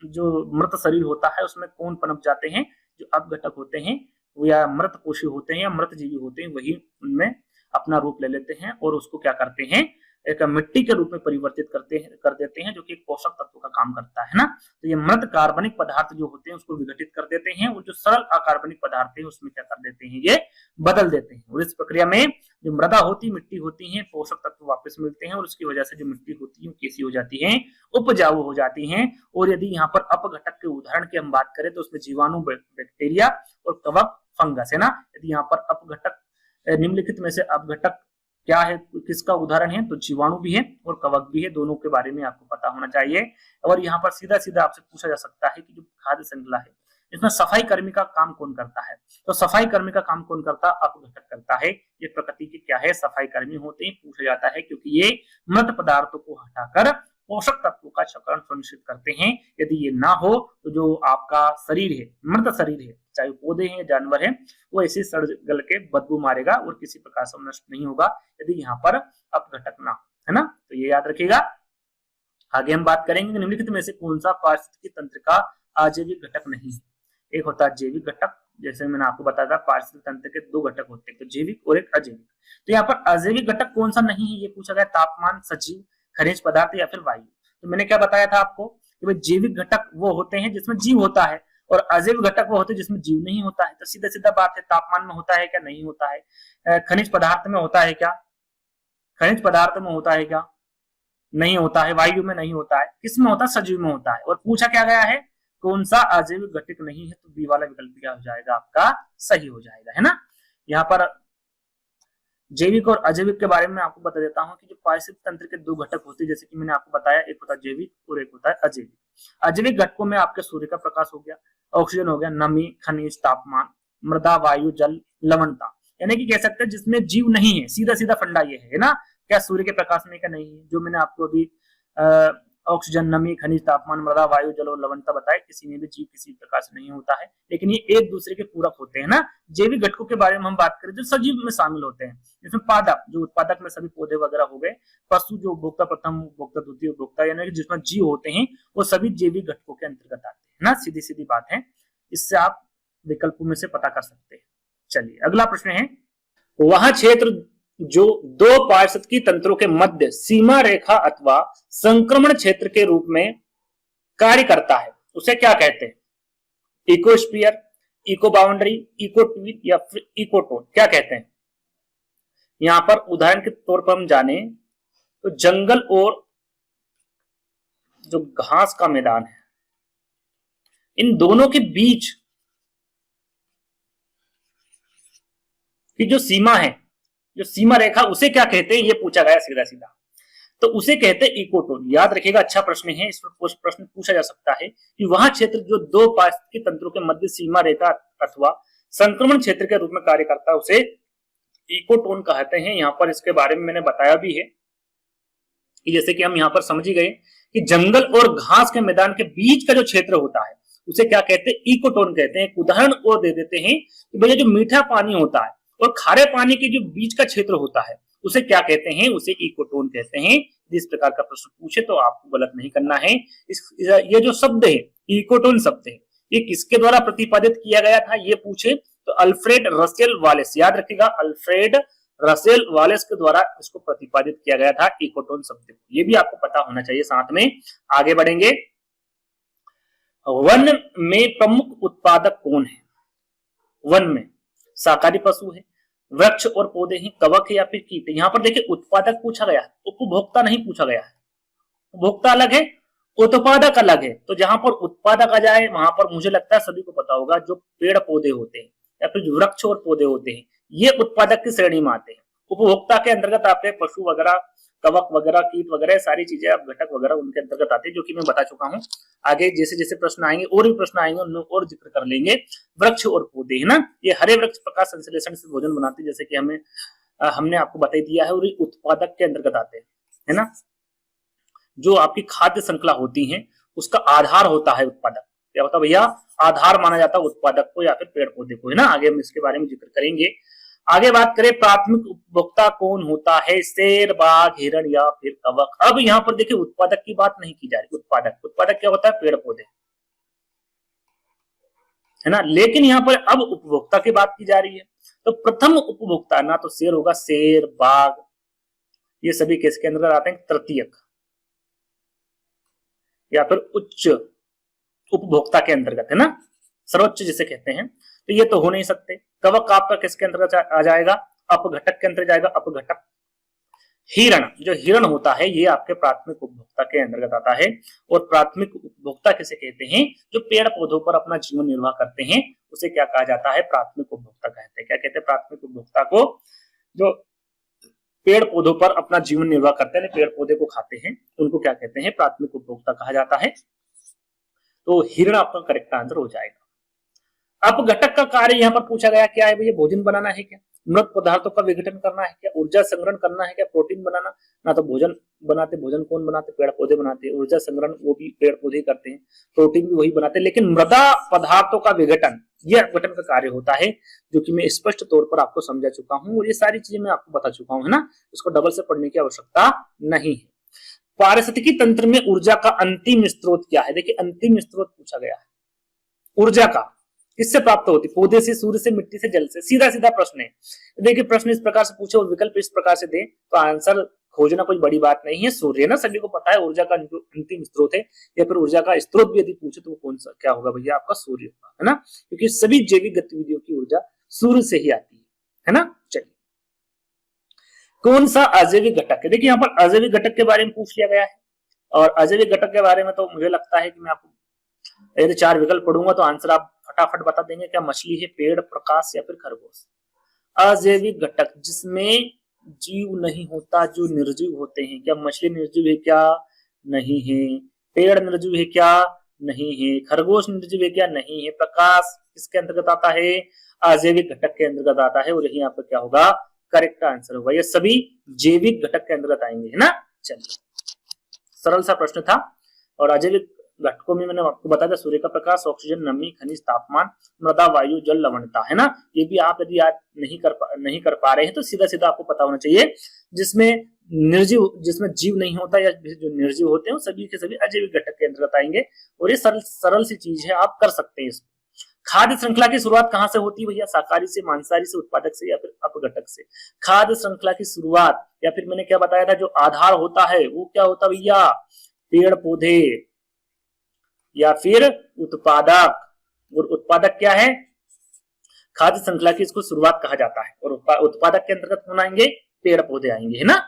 जो मृत शरीर होता है उसमें खून पनप जाते हैं, जो अपघटक होते हैं वो या मृतपोषी होते हैं या मृतजीवी होते हैं, वही उनमें अपना रूप ले लेते हैं और उसको क्या करते हैं, एक मिट्टी के रूप में परिवर्तित कर देते हैं, जो कि एक पोषक तत्व का काम करता है ना। तो ये मृत कार्बनिक पदार्थ जो होते हैं उसको विघटित कर देते हैं, और जो सरल अकार्बनिक पदार्थ है उसमें क्या कर देते हैं, ये बदल देते हैं। और इस प्रक्रिया में जो मृदा होती, मिट्टी होती है, पोषक तत्व वापस मिलते हैं, और उसकी वजह से जो मिट्टी होती है कैसी हो जाती है, उपजाऊ हो जाती है। और यदि यहाँ पर अपघटक के उदाहरण की हम बात करें तो उसमें जीवाणु, बैक्टीरिया और कवक, फंगस, है ना। यदि यहाँ पर अपघटक, निम्नलिखित में से अपघटक क्या है, किसका उदाहरण है, तो जीवाणु भी है और कवक भी है, दोनों के बारे में आपको पता होना चाहिए। और यहाँ पर सीधा सीधा आपसे पूछा जा सकता है कि जो खाद्य श्रृंखला है इसमें सफाई कर्मी का काम कौन करता है, तो सफाई कर्मी का काम कौन करता है, अपघटक करता है। ये प्रकृति के क्या है, सफाई कर्मी होते हैं, पूछा जाता है क्योंकि ये मृत पदार्थों को हटाकर पोषक तत्वों का चक्रण सुनिश्चित करते हैं। यदि ये ना हो तो जो आपका शरीर है, मृत शरीर है, चाहे पौधे हैं, जानवर हैं, वो ऐसे सड़ गल के बदबू मारेगा और किसी प्रकार से नष्ट नहीं होगा यदि यहाँ पर अपघटक ना, है ना। तो ये याद रखिएगा। आगे हम बात करेंगे निम्नलिखित में से कौन सा पारिस्थितिकी तंत्र का अजैविक घटक नहीं है। एक होता है जैविक घटक, जैसे मैंने आपको बताया था पारिस्थितिक तंत्र के दो घटक होते हैं, तो जैविक और एक अजैविक। तो यहाँ पर अजैविक घटक कौन सा नहीं है, ये पूछा गया, तापमान, सजीव, खनिज पदार्थ या फिर वायु। तो मैंने क्या बताया था आपको कि भाई जैविक घटक वो होते हैं जिसमें जीव होता है, और अजैविक घटक वो होते हैं जिसमें जीव नहीं होता है। तो सीधा सीधा बात है, तापमान में होता है क्या, नहीं होता है। खनिज पदार्थ में होता है क्या, खनिज पदार्थ में होता है क्या, नहीं होता है। वायु में नहीं होता है, किसमें होता है, सजीव में होता है। और पूछा क्या गया है, कौन सा अजैविक घटक नहीं है, तो बी वाला विकल्प क्या हो जाएगा, आपका सही हो जाएगा, है ना। यहाँ पर जैविक और अजैविक के बारे में आपको बता देता हूं कि जो पारिस्थितिक तंत्र के दो घटक होते हैं, जैसे कि मैंने आपको बताया, एक होता है जैविक और एक होता है अजैविक। अजैविक घटकों में आपके सूर्य का प्रकाश हो गया, ऑक्सीजन हो गया, नमी, खनिज, तापमान, मृदा, वायु, जल, लवणता, यानी कि कह सकते हैं जिसमें जीव नहीं है। सीधा सीधा फंडा ये है ना, क्या सूर्य के प्रकाश में क्या नहीं है, जो मैंने आपको अभी ऑक्सीजन, नमी, खनिज, तापमान, मृदा, वायु, जल और लवणता बताए, किसी में भी जीव किसी प्रकार से नहीं होता है, लेकिन ये एक दूसरे के पूरक होते हैं ना। जैविक घटकों के बारे में हम बात करें जो सजीव में शामिल होते हैं, जिसमें पादप, जो उत्पादक में सभी पौधे वगैरह हो गए, पशु जो उपभोक्ता, प्रथम उपभोक्ता, द्वितीय उपभोक्ता, यानी कि जिसमें जीव होते हैं, वो सभी जैविक घटकों के अंतर्गत आते हैं ना। सीधी सीधी बात है, इससे आप विकल्पों में से पता कर सकते हैं। चलिए अगला प्रश्न है, वह क्षेत्र जो दो पारिस्थितिकी तंत्रों के मध्य सीमा रेखा अथवा संक्रमण क्षेत्र के रूप में कार्य करता है, उसे क्या कहते हैं, ecosphere, eco boundary, eco tweet या फिर इकोटोन, क्या कहते हैं। यहां पर उदाहरण के तौर पर हम जाने तो जंगल और जो घास का मैदान है, इन दोनों के बीच की जो सीमा है, जो सीमा रेखा, उसे क्या कहते हैं, ये पूछा गया सीधा सीधा, तो उसे कहते हैं इकोटोन। याद रखिएगा, अच्छा प्रश्न है, इस पर प्रश्न पूछा जा सकता है कि वह क्षेत्र जो दो पारिस्थितिकी तंत्रों के मध्य सीमा रेखा अथवा संक्रमण क्षेत्र के रूप में कार्य करता है, उसे इकोटोन कहते हैं। यहाँ पर इसके बारे में मैंने बताया भी है कि जैसे कि हम यहाँ पर समझ ही गए कि जंगल और घास के मैदान के बीच का जो क्षेत्र होता है उसे क्या कहते हैं, इकोटोन कहते हैं। एक उदाहरण और दे देते हैं कि भैया जो मीठा पानी होता है और खारे पानी के जो बीच का क्षेत्र होता है उसे क्या कहते हैं, उसे इकोटोन कहते हैं। जिस प्रकार का प्रश्न पूछे तो आपको गलत नहीं करना है। ये जो शब्द है, इकोटोन शब्द है, ये किसके द्वारा प्रतिपादित किया गया था, ये पूछे तो अल्फ्रेड रसेल वालेस, याद रखिएगा, अल्फ्रेड रसेल वालेस के द्वारा इसको प्रतिपादित किया गया था, इकोटोन शब्द। ये भी आपको पता होना चाहिए। साथ में आगे बढ़ेंगे, वन में प्रमुख उत्पादक कौन है, वन में शाकाहारी पशु है, वृक्ष और पौधे हैं, कवक है या फिर कीट है। यहाँ पर देखिए उत्पादक पूछा गया है, उपभोक्ता नहीं पूछा गया है। उपभोक्ता अलग है उत्पादक अलग है। तो जहां पर उत्पादक आ जाए वहां पर मुझे लगता है सभी को पता होगा जो पेड़ पौधे होते हैं या फिर जो वृक्ष और पौधे होते हैं ये उत्पादक की श्रेणी में आते हैं। उपभोक्ता के अंतर्गत आते हैं पशु वगैरह, कवक वगैरह, कीट वगैरह, सारी चीजें अब घटक वगैरह उनके अंतर्गत आते हैं, जो कि मैं बता चुका हूँ। आगे जैसे जैसे प्रश्न आएंगे और भी प्रश्न आएंगे उनमें और जिक्र कर लेंगे। वृक्ष और पौधे है ना, ये हरे वृक्ष प्रकाश संश्लेषण से भोजन बनाते हैं, जैसे कि हमने आपको बता दिया है, और ये उत्पादक के अंतर्गत आते हैं, है ना। जो आपकी खाद्य श्रृंखला होती है उसका आधार होता है उत्पादक। क्या होता है भैया? आधार माना जाता है उत्पादक को या फिर पेड़ पौधे को, है ना। आगे हम इसके बारे में जिक्र करेंगे। आगे बात करें प्राथमिक उपभोक्ता कौन होता है? शेर, बाघ, हिरण या फिर कवक। अब यहाँ पर देखिए उत्पादक की बात नहीं की जा रही। उत्पादक क्या होता है? पेड़ पौधे, है ना। लेकिन यहाँ पर अब उपभोक्ता की बात की जा रही है। तो प्रथम उपभोक्ता ना तो शेर होगा, शेर, बाघ, ये सभी किसके अंदर आते हैं? तृतीयक या फिर उच्च उपभोक्ता के अंतर्गत, है ना, सर्वोच्च जिसे कहते हैं। तो ये तो हो नहीं सकते। कवक आपका किसके अंतर्गत आ जाएगा? अपघटक के अंतर्गत जाएगा, अपघटक। हिरण, जो हिरण होता है ये आपके प्राथमिक उपभोक्ता के अंतर्गत आता है। और प्राथमिक उपभोक्ता किसे कहते हैं? जो पेड़ पौधों पर अपना जीवन निर्वाह करते हैं उसे क्या कहा जाता है? प्राथमिक उपभोक्ता कहते हैं। क्या कहते हैं? प्राथमिक उपभोक्ता को। जो पेड़ पौधों पर अपना जीवन निर्वाह करते हैं, पेड़ पौधे को खाते हैं, उनको क्या कहते हैं? प्राथमिक उपभोक्ता कहा जाता है। तो हिरण आपका करेक्ट आंसर हो जाएगा। अपघटक का कार्य यहाँ पर पूछा गया क्या है भैया? भोजन बनाना है क्या? मृत पदार्थों का विघटन करना है क्या? ऊर्जा संग्रहण करना है क्या? प्रोटीन बनाना ना। तो भोजन बनाते, भोजन कौन बनाते? पेड़ पौधे बनाते हैं। ऊर्जा संग्रहण वो भी पेड़ पौधे करते हैं, प्रोटीन भी वही बनाते हैं। लेकिन मृदा पदार्थों का विघटन, यह अपघटन का कार्य होता है, जो कि मैं स्पष्ट तौर पर आपको समझा चुका हूँ और ये सारी चीजें मैं आपको बता चुका हूँ, है ना। इसको डबल से पढ़ने की आवश्यकता नहीं है। पारिस्थितिकी तंत्र में ऊर्जा का अंतिम स्रोत क्या है? देखिए अंतिम स्रोत पूछा गया है ऊर्जा का। किससे प्राप्त होती? पौधे से, सूर्य से, मिट्टी से, जल से। सीधा सीधा प्रश्न है। देखिए प्रश्न इस प्रकार से पूछे और विकल्प इस प्रकार से दे तो आंसर खोजना कोई बड़ी बात नहीं है। सूर्य ना, सभी को पता है ऊर्जा का अंतिम स्रोत है। या फिर ऊर्जा का स्रोत भी यदि पूछे तो वो कौन सा क्या होगा भैया? आपका सूर्य होगा, है ना, क्योंकि सभी जैविक गतिविधियों की ऊर्जा सूर्य से ही आती है ना। चलिए, कौन सा अजैविक घटक है? देखिए यहाँ पर अजैविक घटक के बारे में पूछ लिया गया है। और अजैविक घटक के बारे में तो मुझे लगता है कि मैं आपको यदि 4 विकल्प पढ़ूंगा तो आंसर आप फटाफट बता देंगे। क्या मछली है, पेड़, प्रकाश या फिर खरगोश? अजैविक घटक जिसमें जीव नहीं होता, जो निर्जीव होते हैं। क्या मछली निर्जीव है? क्या नहीं है। पेड़ निर्जीव है? क्या नहीं है। खरगोश निर्जीव है? क्या नहीं है। प्रकाश किसके अंतर्गत आता है? अजैविक घटक के अंतर्गत आता है। और यही आपका क्या होगा? करेक्ट आंसर होगा। ये सभी जैविक घटक के अंतर्गत आएंगे, है ना। चलिए, सरल सा प्रश्न था। और अजैविक घटकों में मैंने आपको बताया था सूर्य का प्रकाश, ऑक्सीजन, नमी, खनिज, तापमान, मृदा, वायु, जल, लवणता, है ना। ये भी आप यदि याद नहीं कर पा रहे हैं तो सीधा सीधा आपको पता होना चाहिए। जिसमें जीव नहीं होता या जो निर्जीव होते हैं वो सभी के सभी अजैविक घटक के अंतर्गत आएंगे। और ये सरल सी चीज है, आप कर सकते हैं इसको। खाद्य श्रृंखला की शुरुआत कहां से होती है भैया? शाकाहारी से, मांसाहारी से, उत्पादक से या फिर अपघटक से? खाद्य श्रृंखला की शुरुआत, या फिर मैंने क्या बताया था, जो आधार होता है वो क्या होता है भैया? पेड़ पौधे या फिर उत्पादक। और उत्पादक क्या है? खाद्य श्रृंखला की इसको शुरुआत कहा जाता है। और उत्पादक के अंतर्गत कौन आएंगे? पेड़ पौधे आएंगे, है ना।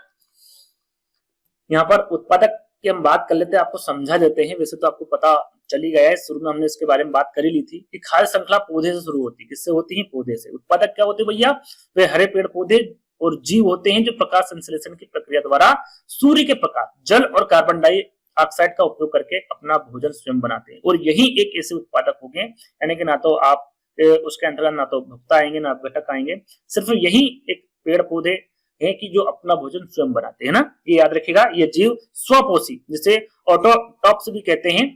यहाँ पर उत्पादक की हम बात कर लेते हैं, आपको समझा देते हैं। वैसे तो आपको पता चली गया है, शुरू में हमने इसके बारे में बात कर ही ली थी कि खाद्य श्रृंखला पौधे से शुरू होती है। किससे होती है? पौधे से। उत्पादक क्या होते हैं भैया? वे हरे पेड़ पौधे और जीव होते हैं जो प्रकाश संश्लेषण की प्रक्रिया द्वारा सूर्य के प्रकाश, जल और कार्बन डाइऑक्साइड का उपयोग करके अपना भोजन स्वयं बनाते हैं। और यही एक ऐसे उत्पादक हो गए, यानी कि ना तो आप उसके अंतर्गत ना तो भोक्ता आएंगे ना घटक आएंगे, सिर्फ यही एक पेड़ पौधे हैं कि जो अपना भोजन स्वयं बनाते हैं ना। ये याद रखिएगा, ये जीव स्वपोषी, जिसे ऑटोट्रॉप्स भी कहते हैं,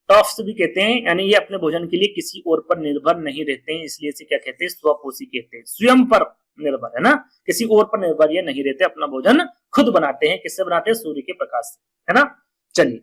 टॉप्स भी कहते हैं, यानी ये अपने भोजन के लिए किसी और पर निर्भर नहीं रहते हैं, इसलिए इसे क्या कहते हैं? स्वपोषी कहते हैं। स्वयं पर निर्भर, है ना, किसी और पर निर्भर ये नहीं रहते, अपना भोजन खुद बनाते हैं। किससे बनाते हैं? सूर्य के प्रकाश से, है ना। चलिए,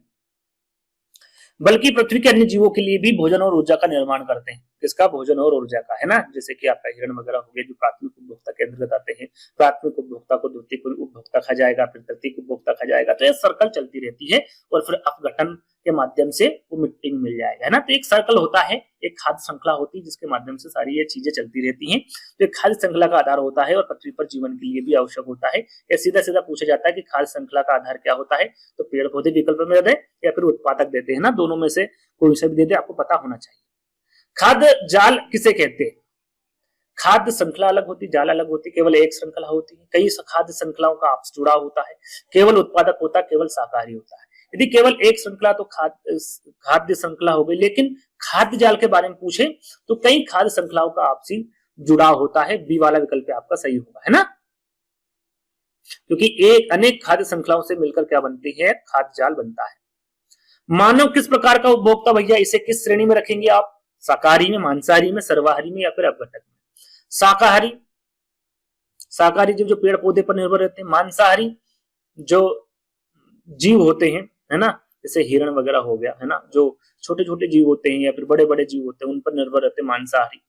बल्कि पृथ्वी के अन्य जीवों के लिए भी भोजन और ऊर्जा का निर्माण करते हैं। किसका? भोजन और ऊर्जा का, है ना। जैसे कि आपका हिरण वगैरह हो गया जो प्राथमिक उपभोक्ता के अंतर्गत आते हैं। प्राथमिक उपभोक्ता को द्वितीयक उपभोक्ता खा जाएगा, फिर तृतीयक उपभोक्ता खा जाएगा, तो ये सर्कल चलती रहती है। और फिर अपघटन के माध्यम से वो मिट्टी में मिल जाएगा, है ना। तो एक सर्कल होता है, एक खाद्य श्रृंखला होती है जिसके माध्यम से सारी ये चीजें चलती रहती हैं। तो एक खाद्य श्रृंखला का आधार होता है और पृथ्वी पर जीवन के लिए भी आवश्यक होता है। या सीधा सीधा पूछा जाता है कि खाद्य श्रृंखला का आधार क्या होता है, तो पेड़ पौधे विकल्प में दे या फिर उत्पादक देते हैं ना, दोनों में से कोई सा भी दे दे, आपको पता होना चाहिए। खाद्य जाल किसे कहते हैं? खाद्य श्रृंखला अलग होती, जाल अलग होती, केवल एक श्रृंखला होती है, कई खाद्य श्रृंखलाओं का आपस जुड़ाव होता है, केवल उत्पादक होता है, केवल शाकाहारी होता है। यदि केवल एक श्रृंखला तो खाद्य श्रृंखला हो गई, लेकिन खाद्य जाल के बारे में पूछे तो कई खाद्य श्रृंखलाओं का आपसी जुड़ाव होता है। बी वाला विकल्प आपका सही होगा, है ना, क्योंकि एक अनेक खाद्य श्रृंखलाओं से मिलकर क्या बनती है? खाद्य जाल बनता है। मानव किस प्रकार का उपभोक्ता भैया? इसे किस श्रेणी में रखेंगे आप? शाकाहारी में, मांसाहारी में, सर्वाहारी में या फिर अपघटक में? शाकाहारी, शाकाहारी जो पेड़ पौधे पर निर्भर रहते हैं। मांसाहारी जो जीव होते हैं, है ना, जैसे हिरण वगैरह हो गया, है ना, जो छोटे छोटे जीव होते हैं या फिर बड़े बड़े जीव होते हैं, उन पर निर्भर रहते हैं मांसाहारी।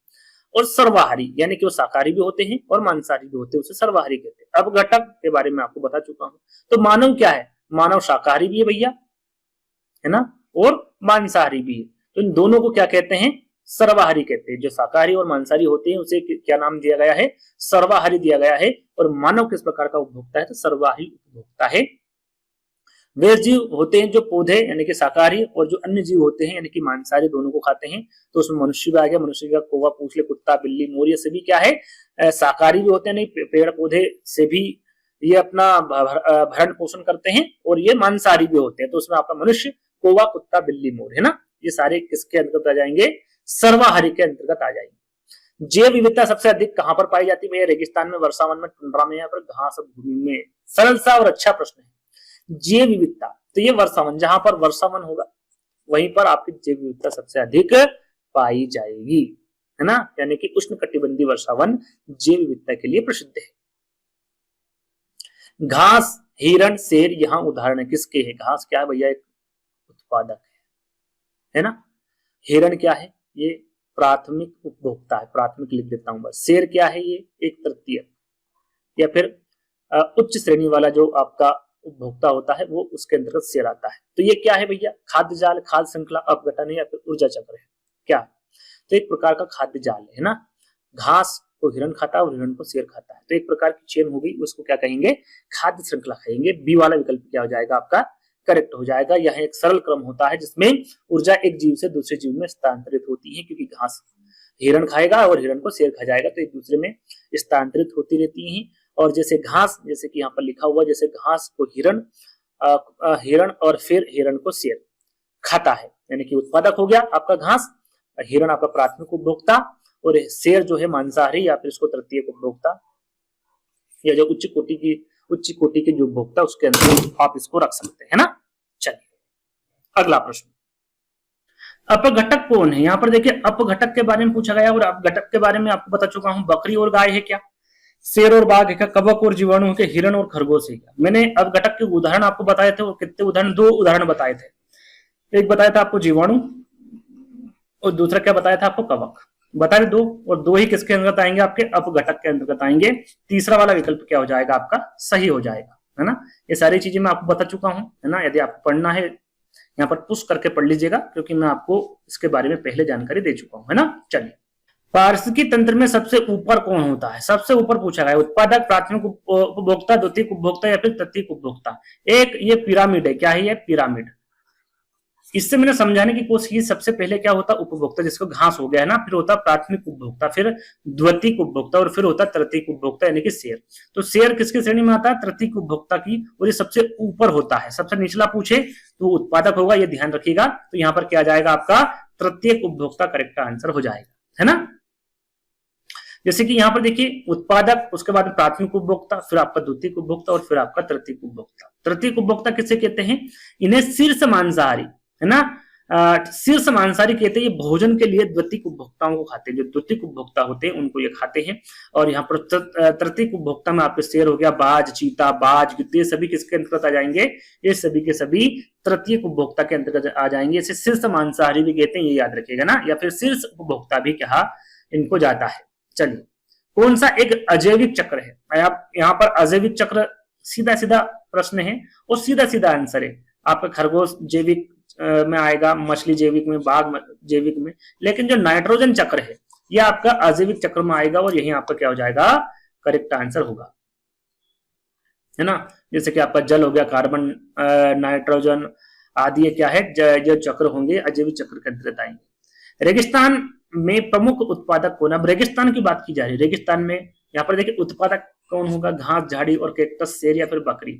और सर्वाहारी यानी कि वो शाकाहारी भी होते हैं और मांसाहारी भी होते हैं, उसे सर्वाहारी कहते हैं। अपघटक के बारे में आपको बता चुका हूं। तो मानव क्या है? मानव शाकाहारी भी है भैया, है ना, और मांसाहारी भी है। तो इन दोनों को क्या कहते हैं? सर्वाहारी कहते हैं। जो शाकाहारी और मांसाहारी होते हैं उसे क्या नाम दिया गया है? सर्वाहारी दिया गया है। और मानव किस प्रकार का उपभोक्ता है? तो सर्वाहारी उपभोक्ता है। वे जीव होते हैं जो पौधे यानी कि शाकाहारी और जो अन्य जीव होते हैं यानी कि मांसाहारी दोनों को खाते हैं। तो उसमें मनुष्य भी आ गया, मनुष्य का कौवा, पूंछले, कुत्ता, बिल्ली, मोर, ये सभी क्या है? शाकाहारी भी होते हैं, नहीं पेड़ पौधे से भी ये अपना भरण पोषण करते हैं, और ये मांसाहारी भी होते हैं। तो उसमें आपका मनुष्य, कौवा, कुत्ता, बिल्ली, मोर, है ना, ये सारे किसके अंतर्गत आ जाएंगे? सर्वाहारी के अंतर्गत आ जाएंगे। जैव विविधता सबसे अधिक कहां पर पाई जाती है? रेगिस्तान में, वर्षावन में, टुंड्रा में या फिर घास भूमि में? सरल सा और अच्छा प्रश्न है। जैव विविधता तो ये वर्षावन, जहां पर वर्षावन होगा वहीं पर आपकी जैव विविधता सबसे अधिक पाई जाएगी, है ना, यानी कि उष्णकटिबंधीय वर्षावन जैव विविधता के लिए प्रसिद्ध है। घास, हिरण, शेर यहाँ उदाहरण है किसके है? घास क्या है भैया? एक उत्पादक है ना। हिरण क्या है? ये प्राथमिक उपभोक्ता है, प्राथमिक लिख देता हूं बस। शेर क्या है? ये एक तृतीय या फिर उच्च श्रेणी वाला जो आपका उपभोक्ता होता है वो उसके अंतर्गत शेर आता है। तो ये क्या है भैया? खाद्य जाल, खाद्य श्रृंखला, अपघटन है या फिर ऊर्जा चक्र है क्या? तो एक प्रकार का खाद्य जाल है ना। घास को हिरण खाता है और हिरण को शेर खाता है, तो एक प्रकार की चेन हो गई, उसको क्या कहेंगे? खाद्य श्रृंखला कहेंगे। बी वाला विकल्प क्या हो जाएगा आपका? करेक्ट हो जाएगा। यह एक सरल क्रम होता है जिसमें ऊर्जा एक जीव से दूसरे जीव में स्थानांतरित होती है, क्योंकि घास हिरण खाएगा और हिरण को शेर खा जाएगा, तो एक दूसरे में स्थानांतरित होती रहती हैं। और जैसे घास, जैसे कि यहाँ पर लिखा हुआ, जैसे घास को हिरण और फिर हिरण को शेर खाता है, यानी कि उत्पादक हो गया आपका घास, हिरण आपका प्राथमिक उपभोक्ता, और शेर जो है मांसाहारी या फिर इसको तृतीय उपभोक्ता या जो उच्च कोटि के जो उपभोक्ता, उसके अंदर आप इसको रख सकते हैं ना। चलिए अगला प्रश्न, अपघटक कौन है? यहाँ पर देखिए अपघटक के बारे में पूछा गया, और अपघटक के बारे में आपको बता चुका हूं। बकरी और गाय है क्या? शेर और बाघ है क्या? कवक और जीवाणु है क्या? हिरण और खरगोश है क्या? मैंने अपघटक के उदाहरण आपको बताए थे, और कितने उदाहरण? 2 उदाहरण बताए थे। एक बताया था आपको जीवाणु और दूसरा क्या बताया था आपको? कवक। बताए 2, और 2 ही किसके अंतर्गत आएंगे? आपके अपघटक के अंतर्गत आएंगे। तीसरा वाला विकल्प क्या हो जाएगा आपका? सही हो जाएगा, है ना। ये सारी चीजें मैं आपको बता चुका हूं, है ना। यदि आपको पढ़ना है यहाँ पर पुश करके पढ़ लीजिएगा, क्योंकि मैं आपको इसके बारे में पहले जानकारी दे चुका हूं, है ना। चलिए, पारिस्थितिकी तंत्र में सबसे ऊपर कौन होता है? सबसे ऊपर पूछा गया। उत्पादक, प्राथमिक उपभोक्ता, द्वितीयक उपभोक्ता या फिर तृतीयक उपभोक्ता? एक ये पिरामिड है। क्या है ये? पिरामिड। इससे मैंने समझाने की कोशिश की। सबसे पहले क्या होता? उपभोक्ता, जिसको घास हो गया है ना, फिर होता प्राथमिक उपभोक्ता, फिर द्वितीयक उपभोक्ता, और फिर होता तृतीयक उपभोक्ता यानी कि शेर। तो शेर किसकी श्रेणी में आता है? तृतीयक उपभोक्ता की, और ये सबसे ऊपर होता है। सबसे निचला पूछे तो उत्पादक होगा, ये ध्यान रखिएगा। तो यहाँ पर क्या आ जाएगा आपका? तृतीयक उपभोक्ता करेक्ट आंसर हो जाएगा, है ना। जैसे कि यहाँ पर देखिए उत्पादक, उसके बाद प्राथमिक उपभोक्ता, फिर आपका द्वितीयक उपभोक्ता और फिर आपका तृतीयक उपभोक्ता। तृतीयक उपभोक्ता किसे कहते हैं? इन्हें शीर्ष मांसाहारी, है ना, शीर्ष मांसाहारी कहते हैं। ये भोजन के लिए द्वितीयक उपभोक्ताओं को खाते हैं। जो द्वितीयक उपभोक्ता होते हैं उनको ये खाते हैं। और यहाँ पर तृतीयक उपभोक्ता में आपके शेर हो गया, बाज, चीता, बाज, गिद्ध, सभी किसके अंतर्गत आ जाएंगे? ये सभी के सभी तृतीयक उपभोक्ता के अंतर्गत आ जाएंगे। इसे शीर्ष मांसाहारी भी कहते हैं, ये याद रखिएगा ना, या फिर शीर्ष उपभोक्ता भी कहा इनको जाता है। चलिए, कौन सा एक अजैविक चक्र है? आप यहाँ पर अजैविक चक्र सीधा सीधा प्रश्न है और सीधा सीधा आंसर है। आपका खरगोश जैविक में आएगा, मछली जैविक में, बाघ जैविक में, लेकिन जो नाइट्रोजन चक्र है ये आपका अजैविक चक्र में आएगा और यही आपका क्या हो जाएगा, करेक्ट आंसर होगा, है ना। जैसे कि आपका जल हो गया, कार्बन, नाइट्रोजन आदि, ये क्या है, जो चक्र होंगे अजैविक चक्र के अंतर्गत आएंगे। रेगिस्तान में प्रमुख उत्पादक कौन है? अब रेगिस्तान की बात की जा रही है। रेगिस्तान में यहाँ पर देखिए उत्पादक कौन होगा, घास, झाड़ी और कैक्टस, शेर या फिर बकरी,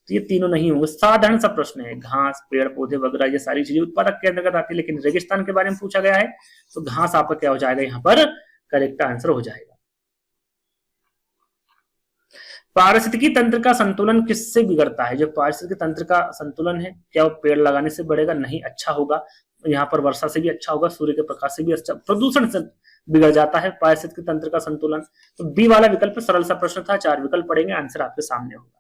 तो ये तीनों नहीं होंगे। साधारण सा प्रश्न है, घास, पेड़ पौधे वगैरह ये सारी चीजें उत्पादक के अंतर्गत आती है, लेकिन रेगिस्तान के बारे में पूछा गया है तो घास आपका क्या हो जाएगा, यहाँ पर करेक्ट आंसर हो जाएगा। पारिस्थितिकी तंत्र का संतुलन किससे बिगड़ता है? जो पारिस्थितिकी तंत्र का संतुलन है, क्या वो पेड़ लगाने से बढ़ेगा? नहीं, अच्छा होगा, यहाँ पर वर्षा से भी अच्छा होगा, सूर्य के प्रकाश से भी अच्छा, प्रदूषण से बिगड़ जाता है पारिस्थितिकी तंत्र का संतुलन। तो बी वाला विकल्प सरल सा प्रश्न था, 4 विकल्प पड़ेंगे, आंसर आपके सामने होगा।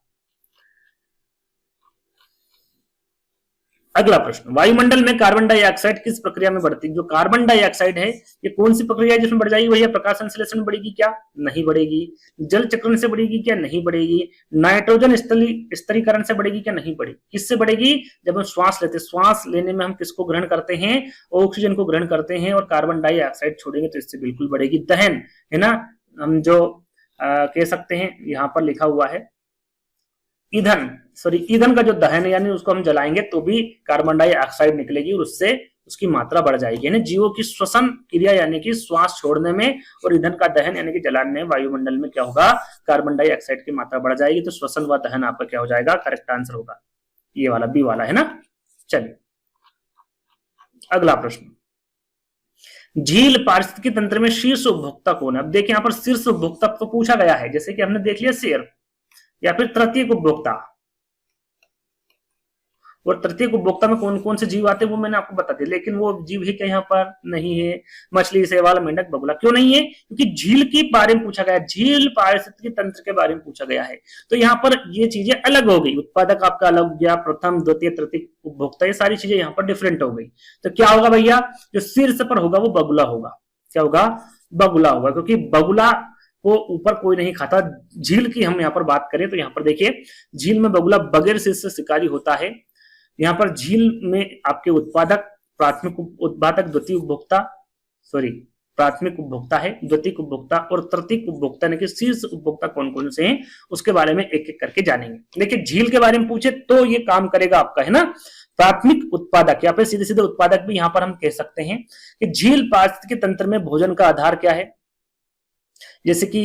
अगला प्रश्न, वायुमंडल में कार्बन डाइऑक्साइड किस प्रक्रिया में बढ़ती है? जो कार्बन डाइऑक्साइड है ये कौन सी प्रक्रिया है जिसमें बढ़ जाएगी भैया? प्रकाश संश्लेषण बढ़ेगी क्या? नहीं बढ़ेगी। जल चक्रण से बढ़ेगी क्या? नहीं बढ़ेगी। नाइट्रोजन स्तरीकरण से बढ़ेगी क्या? नहीं बढ़ेगी। किससे बढ़ेगी? जब हम श्वास लेते हैं, श्वास लेने में हम किसको ग्रहण करते हैं? ऑक्सीजन को ग्रहण करते हैं, और कार्बन डाइऑक्साइड छोड़ेंगे तो इससे बिल्कुल बढ़ेगी। दहन, है ना, हम जो कह सकते हैं, यहाँ पर लिखा हुआ है ईंधन, ईंधन का जो दहन है, यानी उसको हम जलाएंगे तो भी कार्बन डाइऑक्साइड निकलेगी और उससे उसकी मात्रा बढ़ जाएगी। यानी जीवों की श्वसन क्रिया यानी कि श्वास छोड़ने में और ईंधन का दहन यानी कि जलाने में वायुमंडल में क्या होगा, कार्बन डाइऑक्साइड की मात्रा बढ़ जाएगी। तो श्वसन व दहन आपका क्या हो जाएगा, करेक्ट आंसर होगा, ये वाला बी वाला, है ना। चलिए अगला प्रश्न, झील पारिस्थितिकी तंत्र में शीर्ष उपभोक्ता कौन है? अब देखिए यहाँ पर शीर्ष उपभोक्ता तो पूछा गया है, जैसे कि हमने देख लिया शेर या फिर तृतीय उपभोक्ता, और तृतीय उपभोक्ता में कौन कौन से जीव आते हैं वो मैंने आपको बता दिया, लेकिन वो जीव ही क्या यहाँ पर नहीं है, मछली, शैवाल, मेंढक, बगुला। क्यों नहीं है? क्योंकि झील के बारे में पूछा गया, झील पारिस्थितिकी तंत्र के बारे में पूछा गया है, तो यहाँ पर ये चीजें अलग हो गई, उत्पादक आपका अलग हो गया, प्रथम, द्वितीय, तृतीय उपभोक्ता, ये सारी चीजें यहाँ पर डिफरेंट हो गई। तो क्या होगा भैया, जो शीर्ष पर होगा वो बगुला होगा। क्या होगा? बगुला होगा, क्योंकि बगुला को ऊपर कोई नहीं खाता। झील की हम यहाँ पर बात करें तो यहाँ पर देखिए, झील में बगुला बगैर शीर्ष से शिकारी होता है। यहाँ पर झील में आपके उत्पादक, प्राथमिक उत्पादक, द्वितीय उपभोक्ता, प्राथमिक उपभोक्ता है, द्वितीय उपभोक्ता और तृतीय उपभोक्ता, यानी कि शीर्ष उपभोक्ता कौन कौन से हैं उसके बारे में एक एक करके जानेंगे। लेकिन झील के बारे में पूछे तो ये काम करेगा आपका, है ना, प्राथमिक उत्पादक या फिर सीधे सीधे उत्पादक भी यहाँ पर हम कह सकते हैं कि झील पारिस्थितिकी तंत्र में भोजन का आधार क्या है। जैसे कि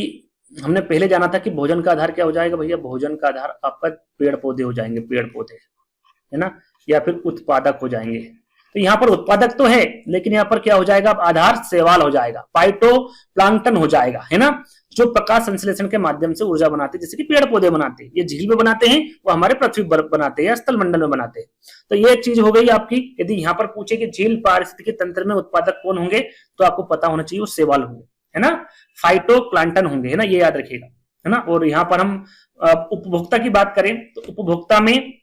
हमने पहले जाना था कि भोजन का आधार क्या हो जाएगा भैया, भोजन का आधार आपका पेड़ पौधे हो जाएंगे, पेड़ पौधे, है ना, या फिर उत्पादक हो जाएंगे। तो यहाँ पर उत्पादक तो है, लेकिन यहाँ पर क्या हो जाएगा, आधार शैवाल हो जाएगा, फाइटोप्लैंक्टन हो जाएगा, है ना, जो प्रकाश संश्लेषण के माध्यम से ऊर्जा बनाते हैं, जैसे कि पेड़ पौधे बनाते हैं। ये झील में बनाते हैं, वो हमारे पृथ्वी पर बनाते हैं, स्थल मंडल में बनाते हैं। तो ये एक चीज हो गई आपकी। यदि यहाँ पर पूछे कि झील पारिस्थितिकी तंत्र में उत्पादक कौन होंगे, तो आपको पता होना चाहिए वो शैवाल होंगे, है ना, फाइटोप्लैंक्टन होंगे, है ना, ये याद रखिएगा, है ना। और यहाँ पर हम उपभोक्ता की बात करें तो उपभोक्ता में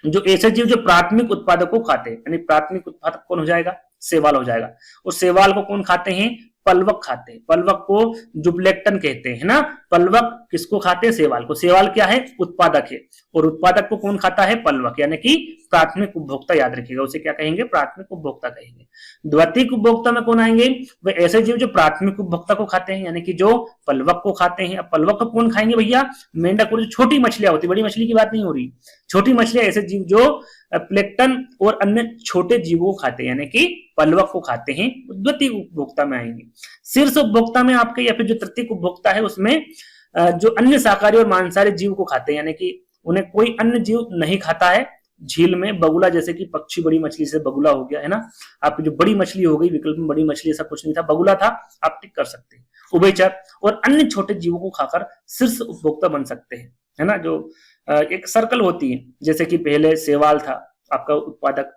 जो ऐसे जीव जो प्राथमिक उत्पादक को खाते हैं, यानी प्राथमिक उत्पादक कौन हो जाएगा, शैवाल हो जाएगा। और शैवाल को कौन खाते हैं, पलवक खाते हैं, पलवक को जुब्लेक्टन कहते हैं, है ना। पलवक किसको खाते हैं, शैवाल को। शैवाल क्या है, उत्पादक है, और उत्पादक को कौन खाता है, पलवक, यानी कि प्राथमिक उपभोक्ता, याद रखिएगा, उसे क्या कहेंगे, प्राथमिक उपभोक्ता कहेंगे। द्वितीय उपभोक्ता में कौन आएंगे, वे ऐसे जीव जो प्राथमिक उपभोक्ता को खाते हैं, यानी कि जो पलवक को खाते हैं। अब पलवक को कौन खाएंगे भैया, मेंढक और जो छोटी मछलियां होती, बड़ी मछली की बात नहीं हो रही, छोटी मछलियां, ऐसे जीव जो प्लेक्टन और अन्य छोटे जीवों को खाते हैं, यानी कि पलवक को खाते हैं, द्वितीय उपभोक्ता में आएंगे। शीर्ष उपभोक्ता में आपके या फिर जो तृतीय उपभोक्ता है उसमें जो अन्य शाकाहारी और मांसाहारी जीव को खाते हैं, यानी कि उन्हें कोई अन्य जीव नहीं खाता है। झील में बगुला, जैसे कि पक्षी, बड़ी मछली से बगुला हो गया, है ना। आपकी जो बड़ी मछली हो गई, विकल्प में बड़ी मछली ऐसा कुछ नहीं था, बगुला था, आप टिक कर सकते हैं। उभयचर और अन्य छोटे जीवों को खाकर शीर्ष उपभोक्ता बन सकते हैं, है ना। जो एक सर्कल होती है, जैसे कि पहले शैवाल था आपका उत्पादक,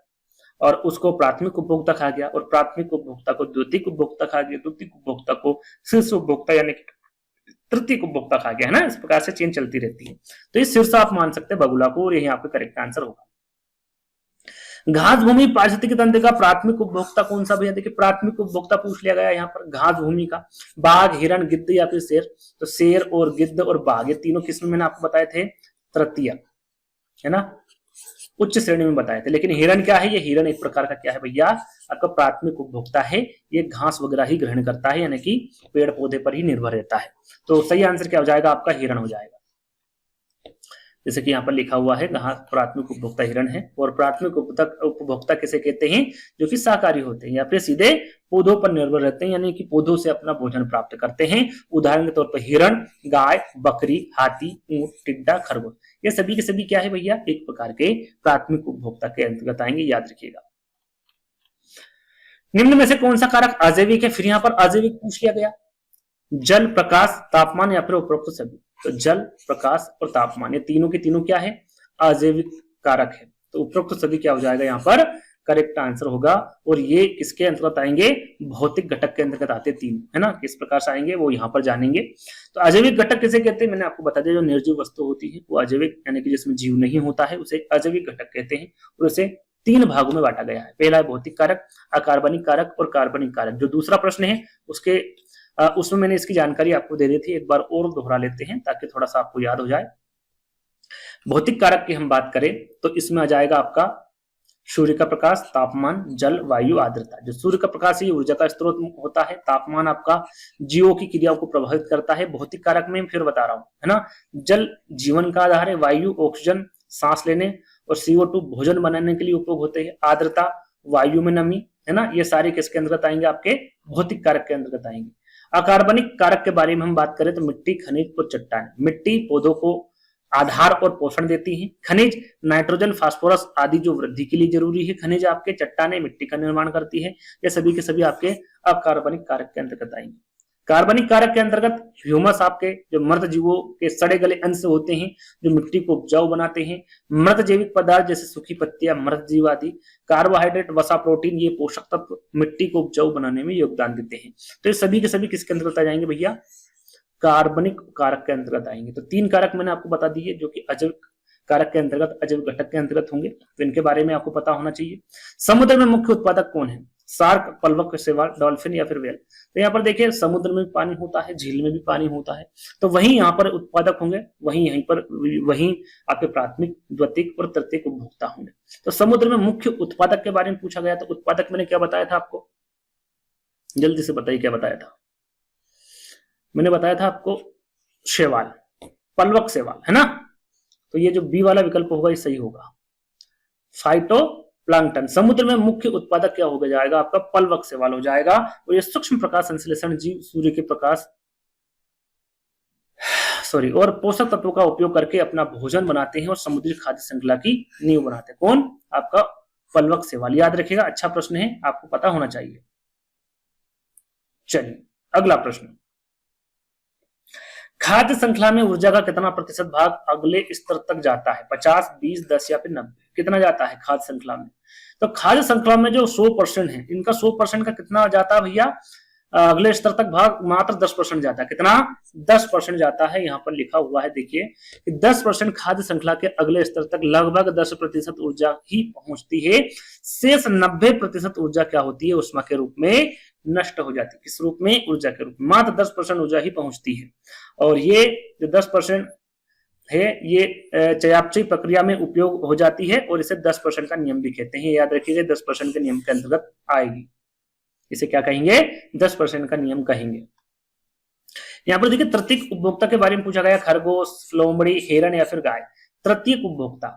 और उसको प्राथमिक उपभोक्ता खा गया, और प्राथमिक उपभोक्ता को द्वितीय उपभोक्ता खा गया, द्वितीय उपभोक्ता को शीर्ष उपभोक्ता यानी कि तृतीय उपभोक्ता खा गया, है ना। इस प्रकार से चेन चलती रहती है। तो इस शीर्ष आप मान सकते हैं बगुला को, और यही आपका करेक्ट आंसर होगा। घास भूमि पारिस्थितिकी तंत्र का प्राथमिक उपभोक्ता कौन सा भैया, देखिए प्राथमिक उपभोक्ता पूछ लिया गया यहाँ पर, घास भूमि का, बाघ, हिरण, गिद्ध या फिर शेर। तो शेर और गिद्ध और बाघ, ये तीनों किस्म मैंने आपको बताए थे तृतीय, है ना। उच्च श्रेणी में बताए थे। लेकिन हिरण क्या है, ये हिरण एक प्रकार का क्या है भैया, आपका प्राथमिक उपभोक्ता है। ये घास वगैरह ही ग्रहण करता है, यानी कि पेड़ पौधे पर ही निर्भर रहता है। तो सही आंसर क्या हो जाएगा आपका, हिरण हो जाएगा। जैसे कि यहाँ पर लिखा हुआ है, कहा प्राथमिक उपभोक्ता हिरण है। और प्राथमिक उपभोक्ता किसे कहते हैं, जो कि शाकाहारी होते हैं या फिर सीधे पौधों पर निर्भर रहते हैं, यानी कि पौधों से अपना भोजन प्राप्त करते हैं। उदाहरण के तौर पर हिरण, गाय, बकरी, हाथी, ऊंट, टिड्डा, खरगोश, ये सभी के सभी क्या है भैया, एक प्रकार के प्राथमिक उपभोक्ता के अंतर्गत आएंगे, याद रखिएगा। निम्न में से कौन सा कारक अजैविक है, फिर यहाँ पर अजैविक पूछ लिया गया। जल, प्रकाश, तापमान या फिर उपरोक्त सभी। तो जल, प्रकाश और तापमान, ये तीनों के तीनों क्या है, अजैविक कारक है। तो उपरोक्त सभी क्या हो जाएगा यहाँ पर, करेक्ट आंसर होगा। और ये किसके अंतर्गत आएंगे, भौतिक घटक के अंतर्गत आते तीन, है ना। किस प्रकार से आएंगे वो यहाँ पर जानेंगे। तो अजैविक घटक किसे कहते हैं, मैंने आपको बता दिया, जो निर्जीव वस्तु होती है वो अजैविक, यानी कि जिसमें जीव नहीं होता है उसे अजैविक घटक कहते हैं। और उसे तीन भागों में बांटा गया है। पहला है भौतिक कारक, अकार्बनिक कारक और कार्बनिक कारक। जो दूसरा प्रश्न है उसके उसमें मैंने इसकी जानकारी आपको दे दी थी, एक बार और दोहरा लेते हैं ताकि थोड़ा सा आपको याद हो जाए। भौतिक कारक की हम बात करें तो इसमें आ जाएगा आपका सूर्य का प्रकाश, तापमान, जल, वायु, आर्द्रता। जो सूर्य का प्रकाश ये ऊर्जा का स्रोत होता है, तापमान आपका जीवों की क्रियाओं को प्रभावित करता है। भौतिक कारक में फिर बता रहा हूं, है ना। जल जीवन का आधार है, वायु ऑक्सीजन सांस लेने और CO2 भोजन बनाने के लिए उपयोग होते हैं। आर्द्रता वायु में नमी, है ना। ये सारे किसके अंतर्गत आएंगे, आपके भौतिक कारक के अंतर्गत आएंगे। अकार्बनिक कारक के बारे में हम बात करें तो मिट्टी, खनिज और चट्टान। मिट्टी पौधों को आधार और पोषण देती है। खनिज नाइट्रोजन, फास्फोरस आदि जो वृद्धि के लिए जरूरी है। खनिज आपके चट्टानें मिट्टी का निर्माण करती है। ये सभी के सभी आपके अकार्बनिक कारक के अंतर्गत आएंगे। कार्बनिक कारक के अंतर्गत ह्यूमस, आपके जो मृत जीवों के सड़े गले अंश होते हैं जो मिट्टी को उपजाऊ बनाते हैं। मृत जैविक पदार्थ जैसे सूखी पत्तियां, मृत जीव आदि। कार्बोहाइड्रेट, वसा, प्रोटीन, ये पोषक तत्व मिट्टी को उपजाऊ बनाने में योगदान देते हैं। तो ये सभी के सभी किसके अंतर्गत आ जाएंगे भैया, कार्बनिक कारक के अंतर्गत आएंगे। तो तीन कारक मैंने आपको बता दिए जो कि अजैविक कारक के अंतर्गत, अजैविक घटक के अंतर्गत होंगे। तो इनके बारे में आपको पता होना चाहिए। समुद्र में मुख्य उत्पादक कौन है, शार्क, पलवक, शैवाल, डॉल्फिन या फिर व्हेल। तो यहाँ पर देखिए समुद्र में भी पानी होता है, झील में भी पानी होता है, तो वही यहाँ पर उत्पादक होंगे, वही यहीं पर वही आपके प्राथमिक, द्वितीयक और तृतीयक उपभोक्ता होंगे। तो समुद्र में मुख्य उत्पादक के बारे में पूछा गया। तो उत्पादक मैंने क्या बताया था आपको, जल्दी से बताइए क्या बताया था। मैंने बताया था आपको शैवाल, पलवक शैवाल, है ना। तो ये जो बी वाला विकल्प होगा ये सही होगा, फाइटो प्लांकटन। समुद्र में मुख्य उत्पादक क्या हो जाएगा आपका, पलवक शैवाल हो जाएगा। और ये सूक्ष्म प्रकाश संश्लेषण जीव सूर्य के प्रकाश और पोषक तत्वों का उपयोग करके अपना भोजन बनाते हैं और समुद्री खाद्य श्रृंखला की नींव बनाते हैं। कौन, आपका पलवक शैवाल। याद रखिएगा, अच्छा प्रश्न है, आपको पता होना चाहिए। चलिए अगला प्रश्न, खाद्य श्रृंखला में ऊर्जा का कितना प्रतिशत भाग अगले स्तर तक जाता है, 50, 20, 10 या फिर 90, कितना जाता है खाद्य श्रृंखला में। तो खाद्य श्रृंखला में जो 100% है, इनका 100% का कितना जाता है भैया, अगले स्तर तक भाग मात्र 10% जाता है। कितना, 10% जाता है। यहाँ पर लिखा हुआ है देखिए कि 10% खाद्य श्रृंखला के अगले स्तर तक लगभग 10% ऊर्जा ही पहुंचती है। शेष 90% ऊर्जा क्या होती है, उष्मा के रूप में नष्ट हो जाती है। किस रूप में, ऊर्जा के रूप में। मात्र 10% ऊर्जा ही पहुंचती है। और ये जो 10% है ये चयापचय प्रक्रिया में उपयोग हो जाती है और इसे 10% का नियम भी कहते हैं। याद रखिएगा 10% के नियम के अंतर्गत आएगी। इसे क्या कहेंगे, 10% का नियम कहेंगे। यहाँ पर देखिए तृतीयक उपभोक्ता के बारे में पूछा गया, खरगोश, लोमड़ी, हिरण या फिर गाय। तृतीयक उपभोक्ता,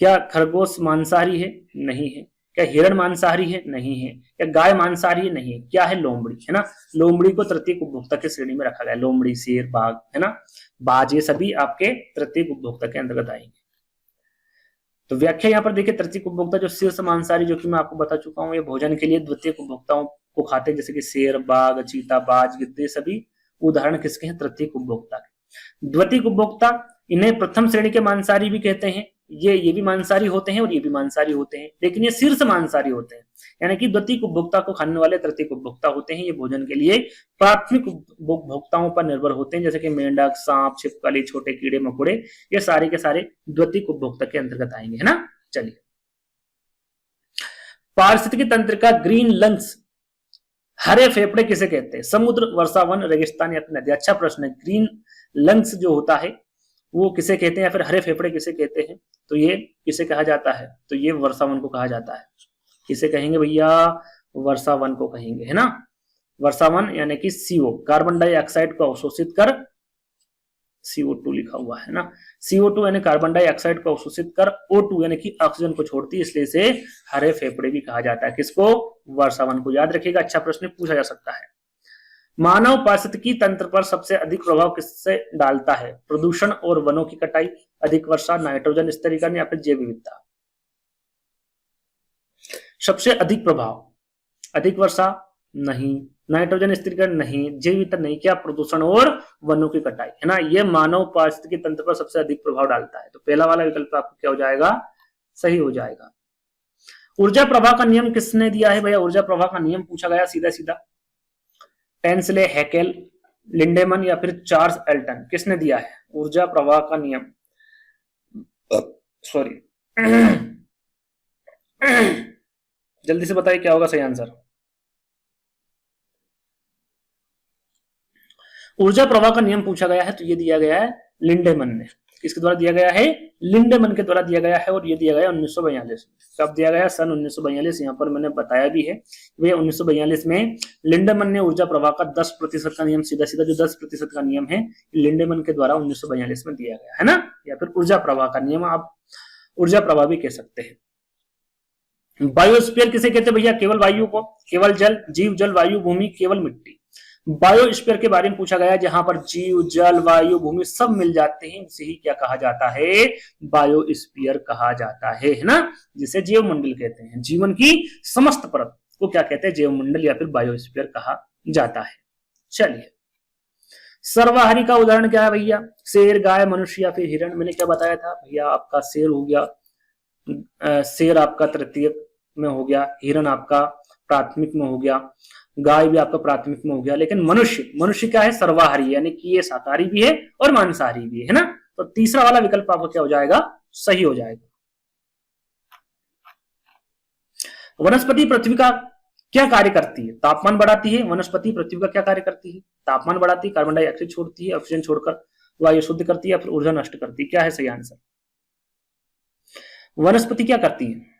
क्या खरगोश मांसाहारी है, नहीं है। क्या हिरण मांसाहारी है, नहीं है। क्या गाय मांसाहारी है, नहीं है। क्या है, लोमड़ी, है ना। लोमड़ी को तृतीयक उपभोक्ता की श्रेणी में रखा गया। लोमड़ी, शेर, बाघ, है ना, बाज, ये सभी आपके तृतीयक उपभोक्ता के अंतर्गत आएंगे। तो व्याख्या यहाँ पर देखिए, तृतीयक उपभोक्ता जो शीर्ष मांसाहारी, जो कि मैं आपको बता चुका हूँ, ये भोजन के लिए द्वितीयक उपभोक्ताओं को खाते हैं, जैसे कि शेर, बाघ, चीता, बाज, गिद्ध, सभी उदाहरण किसके हैं, तृतीयक उपभोक्ता के। द्वितीयक उपभोक्ता, इन्हें प्रथम श्रेणी के मांसाहारी भी कहते हैं। ये भी मांसाहारी होते हैं और ये भी मांसाहारी होते हैं, लेकिन ये शीर्ष मांसाहारी होते हैं, यानी कि द्वितीयक उपभोक्ता को खाने वाले तृतीयक उपभोक्ता होते हैं। ये भोजन के लिए प्राथमिक उपभोक्ताओं पर निर्भर होते हैं, जैसे कि मेंढक, सांप, छिपकली, छोटे कीड़े मकोड़े, ये सारे के सारे द्वितीयक उपभोक्ता के अंतर्गत आएंगे, है ना। चलिए, पारिस्थितिकी तंत्र का ग्रीन लंग्स, हरे फेफड़े किसे कहते हैं, समुद्र, वर्षावन, रेगिस्तान या फिर नदी। अच्छा प्रश्न है। ग्रीन लंग्स जो होता है वो किसे कहते हैं, या फिर हरे फेफड़े किसे कहते हैं, तो ये किसे कहा जाता है, तो ये वर्षावन को कहा जाता है। किसे कहेंगे भैया, वर्षावन को कहेंगे, है ना। वर्षावन यानी कि CO, कार्बन डाइऑक्साइड को अवशोषित कर, CO2 लिखा हुआ है ना, CO2 यानी कार्बन डाइऑक्साइड को अवशोषित कर O2 यानी कि ऑक्सीजन को छोड़ती है, इसलिए इसे हरे फेफड़े भी कहा जाता है। किसको, वर्षावन को। याद रखिएगा, अच्छा प्रश्न पूछा जा सकता है। मानव पारिस्थितिकी तंत्र पर सबसे अधिक प्रभाव किससे डालता है, प्रदूषण और वनों की कटाई, अधिक वर्षा, नाइट्रोजन स्थिरीकरण या फिर जैव विविधता। सबसे अधिक प्रभाव, अधिक वर्षा नहीं, नाइट्रोजन स्थिरीकरण नहीं, जैव विविधता नहीं, क्या, प्रदूषण और वनों की कटाई, है ना। ये मानव पारिस्थितिकी तंत्र पर सबसे अधिक प्रभाव डालता है, तो पहला वाला विकल्प आपको क्या हो जाएगा, सही हो जाएगा। ऊर्जा प्रवाह का नियम किसने दिया है भैया, ऊर्जा प्रवाह का नियम पूछा गया सीधा सीधा। टेंसले, हैकेल, लिंडेमन या फिर चार्ल्स एल्टन, किसने दिया है ऊर्जा प्रवाह का नियम, सॉरी जल्दी से बताइए क्या होगा सही आंसर। ऊर्जा प्रवाह का नियम पूछा गया है, तो ये दिया गया है लिंडेमन ने। किसके द्वारा दिया गया है, लिंडेमन के द्वारा दिया गया है, और ये दिया गया 1942 में। कब दिया गया, सन 1942। यहाँ पर मैंने बताया भी है, भैया 1942 में लिंडेमन ने ऊर्जा प्रवाह का 10% का नियम, सीधा सीधा जो 10% का नियम है, लिंडेमन के द्वारा 1942 में दिया गया है ना, या फिर ऊर्जा प्रवाह का नियम, आप ऊर्जा प्रवाह भी कह सकते हैं। बायोस्फीयर किसे कहते हैं भैया, केवल वायु को, केवल जल, जीव, जल, वायु, भूमि, केवल मिट्टी। बायोस्फीयर के बारे में पूछा गया, जहां पर जीव, जल, वायु, भूमि सब मिल जाते हैं, इसे ही क्या कहा जाता है, बायोस्फीयर कहा जाता है ना, जिसे जैव मंडल कहते हैं। जीवन की समस्त परत को क्या कहते हैं, जैव मंडल या फिर बायोस्फीयर कहा जाता है। चलिए, सर्वाहारी का उदाहरण क्या है भैया, शेर, गाय, मनुष्य या फिर हिरण। मैंने क्या बताया था भैया, आपका शेर हो गया, शेर आपका तृतीयक में हो गया, हिरण आपका प्राथमिक में हो गया, गाय भी आपका प्राथमिक में हो गया, लेकिन मनुष्य क्या है, सर्वाहारी, यानी कि ये शाकाहारी भी है और मांसाहारी भी है ना। तो तीसरा वाला विकल्प आपका क्या हो जाएगा, सही हो जाएगा। वनस्पति पृथ्वी का क्या कार्य करती है, तापमान बढ़ाती है। वनस्पति पृथ्वी का क्या कार्य करती है, तापमान बढ़ाती है, कार्बन डाइऑक्साइड छोड़ती है, ऑक्सीजन छोड़कर वायु शुद्ध करती है, या फिर ऊर्जा नष्ट करती है। क्या है सही आंसर, वनस्पति क्या करती है,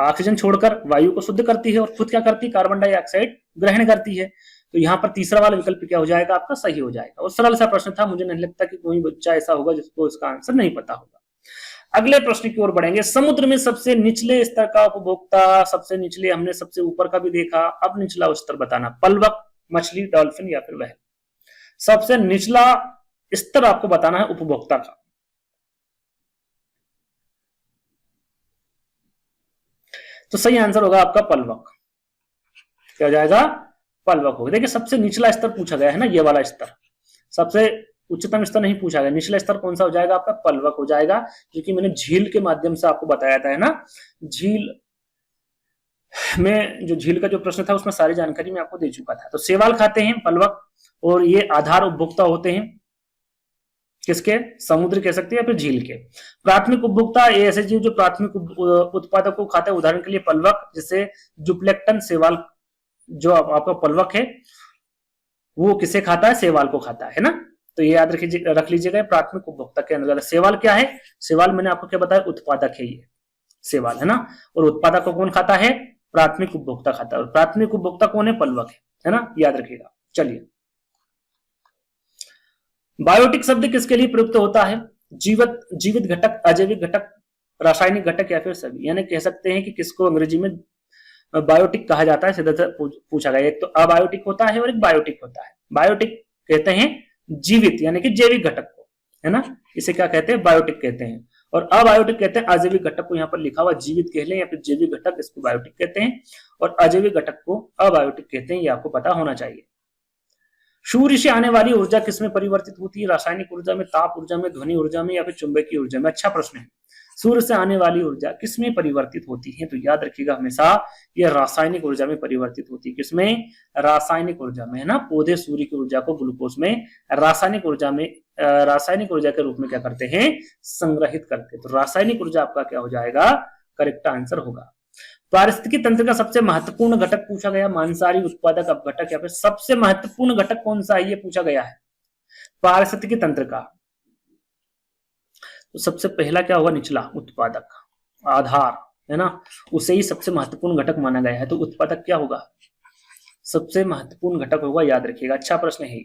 ऑक्सीजन छोड़कर वायु को शुद्ध करती है, और खुद क्या करती है, कार्बन डाइऑक्साइड ग्रहण करती है। तो यहाँ पर तीसरा वाला विकल्प क्या हो जाएगा, आपका सही हो जाएगा। और सरल सा प्रश्न था, मुझे नहीं लगता कि कोई बच्चा ऐसा होगा जिसको इसका आंसर नहीं पता होगा। अगले प्रश्न की ओर बढ़ेंगे। समुद्र में सबसे निचले स्तर का उपभोक्ता, सबसे निचले, हमने सबसे ऊपर का भी देखा, अब निचला स्तर बताना, पलवक, मछली, डॉल्फिन या फिर व्हेल। सबसे निचला स्तर आपको बताना है उपभोक्ता का। तो सही आंसर होगा आपका पलवक। क्या हो जाएगा, पलवक होगा। देखिए, सबसे निचला स्तर पूछा गया है ना, ये वाला स्तर, सबसे उच्चतम स्तर नहीं पूछा गया। निचला स्तर कौन सा हो जाएगा, आपका पलवक हो जाएगा, क्योंकि मैंने झील के माध्यम से आपको बताया था, है ना। झील में जो झील का जो प्रश्न था, उसमें सारी जानकारी मैं आपको दे चुका था। तो शैवाल खाते हैं पलवक, और ये आधार उपभोक्ता होते हैं किसके, समुद्र कह सकते हैं या फिर झील के। प्राथमिक उपभोक्ता, ये ऐसे जीव जो प्राथमिक उत्पादक को खाते हैं, उदाहरण के लिए पलवक, जैसे जुप्लेक्टन शैवाल, जो आपका पलवक है वो किसे खाता है, शैवाल को खाता है ना। तो ये याद रख लीजिएगा, प्राथमिक उपभोक्ता के अंदर। शैवाल क्या है, शैवाल मैंने आपको क्या बताया, उत्पादक है ये शैवाल, है ना। और उत्पादक को कौन खाता है, प्राथमिक उपभोक्ता खाता है, और प्राथमिक उपभोक्ता कौन है, पलवक है ना, याद रखिएगा। चलिए, बायोटिक शब्द किसके लिए प्रयुक्त होता है, जीवित घटक, अजैविक घटक, रासायनिक घटक या फिर सभी। यानी कह सकते हैं कि किसको अंग्रेजी में बायोटिक कहा जाता है, सीधा पूछा गया। एक तो अबायोटिक होता है और एक बायोटिक होता है। बायोटिक कहते हैं जीवित यानी कि जैविक घटक को, है ना, इसे क्या कहते हैं, बायोटिक कहते हैं। और अबायोटिक कहते हैं अजैविक घटक को, यहाँ पर लिखा हुआ जीवित कह लें या फिर जैविक घटक, इसको बायोटिक कहते हैं, और अजैविक घटक को अबायोटिक कहते हैं। ये आपको पता होना चाहिए। सूर्य से आने वाली ऊर्जा किसमें परिवर्तित होती है, रासायनिक ऊर्जा में, ताप ऊर्जा में, ध्वनि ऊर्जा में या फिर चुंबकीय ऊर्जा में। अच्छा प्रश्न है, सूर्य से आने वाली ऊर्जा किसमें परिवर्तित होती है, तो याद रखिएगा हमेशा यह रासायनिक ऊर्जा में परिवर्तित होती है। किसमें, रासायनिक ऊर्जा में, है ना। पौधे सूर्य की ऊर्जा को ग्लूकोज में, रासायनिक ऊर्जा में, रासायनिक ऊर्जा के रूप में क्या करते हैं, संग्रहित करते हैं। तो रासायनिक ऊर्जा आपका क्या हो जाएगा, करेक्ट आंसर होगा। पारिस्थितिकी तंत्र का सबसे महत्वपूर्ण घटक पूछा गया, मांसाहारी उत्पादक अपघटक या फिर सबसे महत्वपूर्ण घटक कौन सा है, ये पूछा गया है पारिस्थितिकी तंत्र का। तो सबसे पहला क्या होगा, निचला उत्पादक, आधार है ना, उसे ही सबसे महत्वपूर्ण घटक माना गया है। तो उत्पादक क्या होगा, सबसे महत्वपूर्ण घटक होगा, याद रखिएगा। अच्छा प्रश्न है।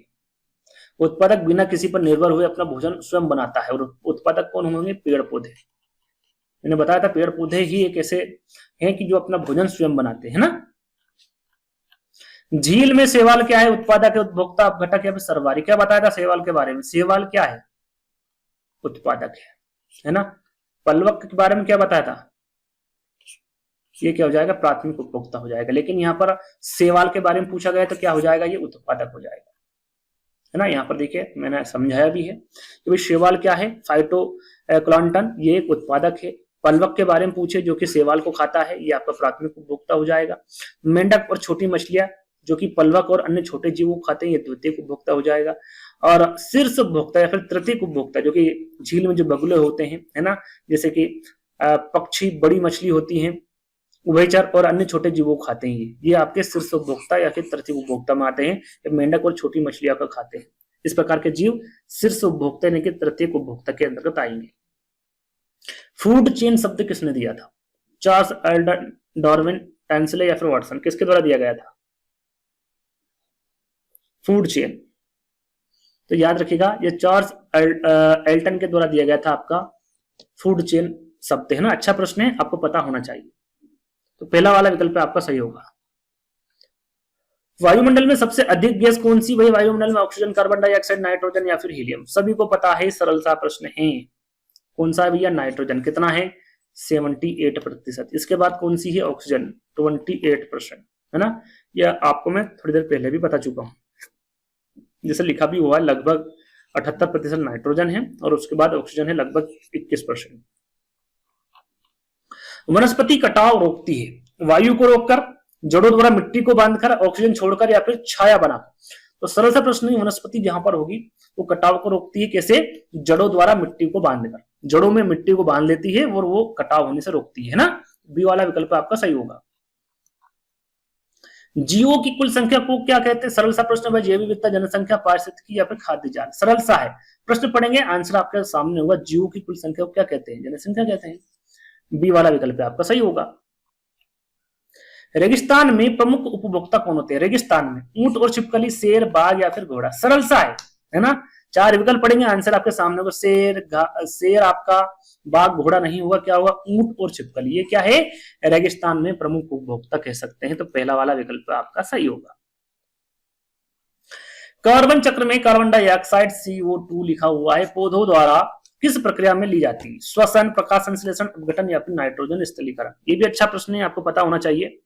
उत्पादक बिना किसी पर निर्भर हुए अपना भोजन स्वयं बनाता है। और उत्पादक कौन होंगे, पेड़ पौधे। मैंने बताया था पेड़ पौधे ही एक ऐसे हैं कि जो अपना भोजन स्वयं बनाते हैं ना। झील में शैवाल क्या है, उत्पादक है, उपभोक्ता, अपघटक या फिर सर्वहारी। क्या बताया था शैवाल के बारे में, शैवाल क्या है, उत्पादक है ना। पलवक के बारे में क्या बताया था, ये क्या हो जाएगा, प्राथमिक उपभोक्ता हो जाएगा। लेकिन यहाँ पर शैवाल के बारे में पूछा गया तो क्या हो जाएगा, ये उत्पादक हो जाएगा, है ना। यहाँ पर देखिए मैंने समझाया भी है कि भाई शैवाल क्या है, फाइटोप्लैंक्टन, ये एक उत्पादक है। पलवक के बारे में पूछे जो कि शैवाल को खाता है, ये आपका प्राथमिक उपभोक्ता हो जाएगा। मेंढक और छोटी मछलियां जो कि पलवक और अन्य छोटे जीवों को खाते हैं, ये द्वितीयक उपभोक्ता हो जाएगा। और शीर्ष उपभोक्ता या फिर तृतीयक उपभोक्ता जो कि झील में जो बगुले होते हैं, है ना, जैसे कि पक्षी, बड़ी मछली होती हैं, उभयचर और अन्य छोटे जीवों को खाते हैं, ये आपके शीर्ष उपभोक्ता या फिर तृतीय उपभोक्ता में आते हैं। मेंढक और छोटी मछलियां का खाते हैं। इस प्रकार के जीव शीर्ष उपभोक्ता यानी कि तृतीय उपभोक्ता के अंतर्गत आएंगे। फूड चेन शब्द किसने दिया था, चार्ल्स एल्डन, डार्विन, टेंसले या फिर वाटसन, किसके द्वारा दिया गया था फूड चेन। तो याद रखिएगा ये चार्ल्स एल्टन के द्वारा दिया गया था आपका फूड चेन शब्द, है ना। अच्छा प्रश्न है, आपको पता होना चाहिए। तो पहला वाला विकल्प आपका सही होगा। वायुमंडल में सबसे अधिक गैस कौन सी, भाई वायुमंडल में ऑक्सीजन, कार्बन डाइऑक्साइड, नाइट्रोजन या फिर हीलियम। सभी को पता है, सरल सा प्रश्न है। कौन सा है भैया, नाइट्रोजन। कितना है, 78%। इसके बाद कौन सी है, ऑक्सीजन, 28%, है ना। यह आपको मैं थोड़ी देर पहले भी बता चुका हूं, जैसे लिखा भी हुआ है, लगभग 78% नाइट्रोजन है और उसके बाद ऑक्सीजन है लगभग 21%। वनस्पति कटाव रोकती है, वायु को रोककर, जड़ों द्वारा मिट्टी को बांधकर, ऑक्सीजन छोड़कर या फिर छाया बनाकर। तो सरल सा प्रश्न है, वनस्पति जहां पर होगी वो कटाव को रोकती है, कैसे, जड़ों द्वारा मिट्टी को बांधकर, जड़ों में मिट्टी को बांध लेती है और वो कटाव होने से रोकती है ना। बी वाला विकल्प आपका सही होगा। जीवों की कुल संख्या को क्या कहते हैं, सरल सा प्रश्न है, जैव विविधता, जनसंख्या, पारिस्थितिकी या फिर खाद्य जाल। सरल सा है प्रश्न, पढ़ेंगे आंसर आपके सामने होगा। जीवों की कुल संख्या को क्या कहते हैं, जनसंख्या कहते हैं। बी वाला विकल्प आपका सही होगा। रेगिस्तान में प्रमुख उपभोक्ता कौन होते हैं, रेगिस्तान में ऊंट और छिपकली, शेर, बाघ या फिर घोड़ा। सरल सा है ना। 4 विकल्प पढ़ेंगे, आंसर आपके सामने होगा। शेर आपका, बाघ, घोड़ा नहीं होगा, क्या होगा, ऊंट और छिपकली। ये क्या है, रेगिस्तान में प्रमुख उपभोक्ता कह सकते हैं। तो पहला वाला विकल्प आपका सही होगा। कार्बन चक्र में कार्बन डाइऑक्साइड CO2 लिखा हुआ है, पौधों द्वारा किस प्रक्रिया में ली जाती है, श्वसन, प्रकाश संश्लेषण, अपघटन या फिर नाइट्रोजन स्थलीकरण। ये भी अच्छा प्रश्न है, आपको पता होना चाहिए।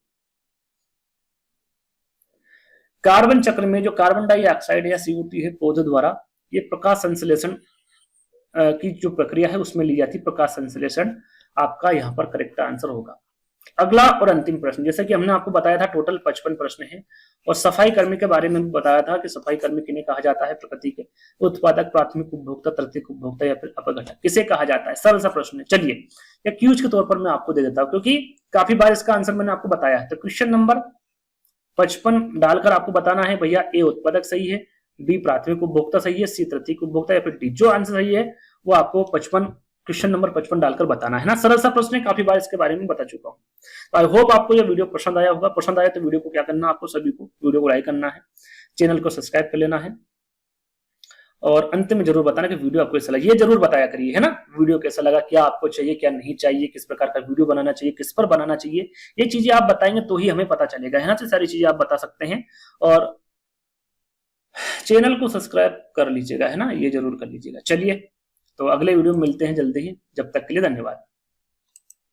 कार्बन चक्र में जो कार्बन डाइऑक्साइड या CO2 है, पौधों द्वारा ये प्रकाश संश्लेषण की जो प्रक्रिया है उसमें ली जाती है। प्रकाश संश्लेषण आपका यहाँ पर करेक्ट आंसर होगा। अगला और अंतिम प्रश्न, जैसे कि हमने आपको बताया था टोटल 55 प्रश्न है और सफाई कर्मी के बारे में भी बताया था कि सफाई कर्मी किन्हें कहा जाता है, प्रकृति के, उत्पादक, प्राथमिक उपभोक्ता, तृतीयक उपभोक्ता या फिर अपघटक, किसे कहा जाता है। सरल सा प्रश्न है। चलिए या क्यूज के तौर पर मैं आपको दे देता हूं, क्योंकि काफी बार इसका आंसर मैंने आपको बताया है। तो क्वेश्चन नंबर 55 डालकर आपको बताना है भैया ए उत्पादक सही है, बी प्राथमिक उपभोक्ता सही है, सी तृतीयक उपभोक्ता या फिर डी। जो आंसर सही है वो आपको 55 क्वेश्चन नंबर 55 डालकर बताना है ना। सरल सा प्रश्न है, काफी बार इसके बारे में बता चुका हूँ। तो आई होप आपको ये वीडियो पसंद आया होगा। पसंद आया तो वीडियो को क्या करना, आपको सभी को वीडियो को लाइक करना है, चैनल को सब्सक्राइब कर लेना है और अंत में जरूर बताना कि वीडियो आपको कैसा लगा। ये जरूर बताया करिए, है ना, वीडियो कैसा लगा, क्या आपको चाहिए, क्या नहीं चाहिए, किस प्रकार का वीडियो बनाना चाहिए, किस पर बनाना चाहिए। ये चीजें आप बताएंगे तो ही हमें पता चलेगा, है ना। तो सारी चीजें आप बता सकते हैं और चैनल को सब्सक्राइब कर लीजिएगा, है ना, ये जरूर कर लीजिएगा। चलिए तो अगले वीडियो में मिलते हैं जल्दी ही, जब तक के लिए धन्यवाद।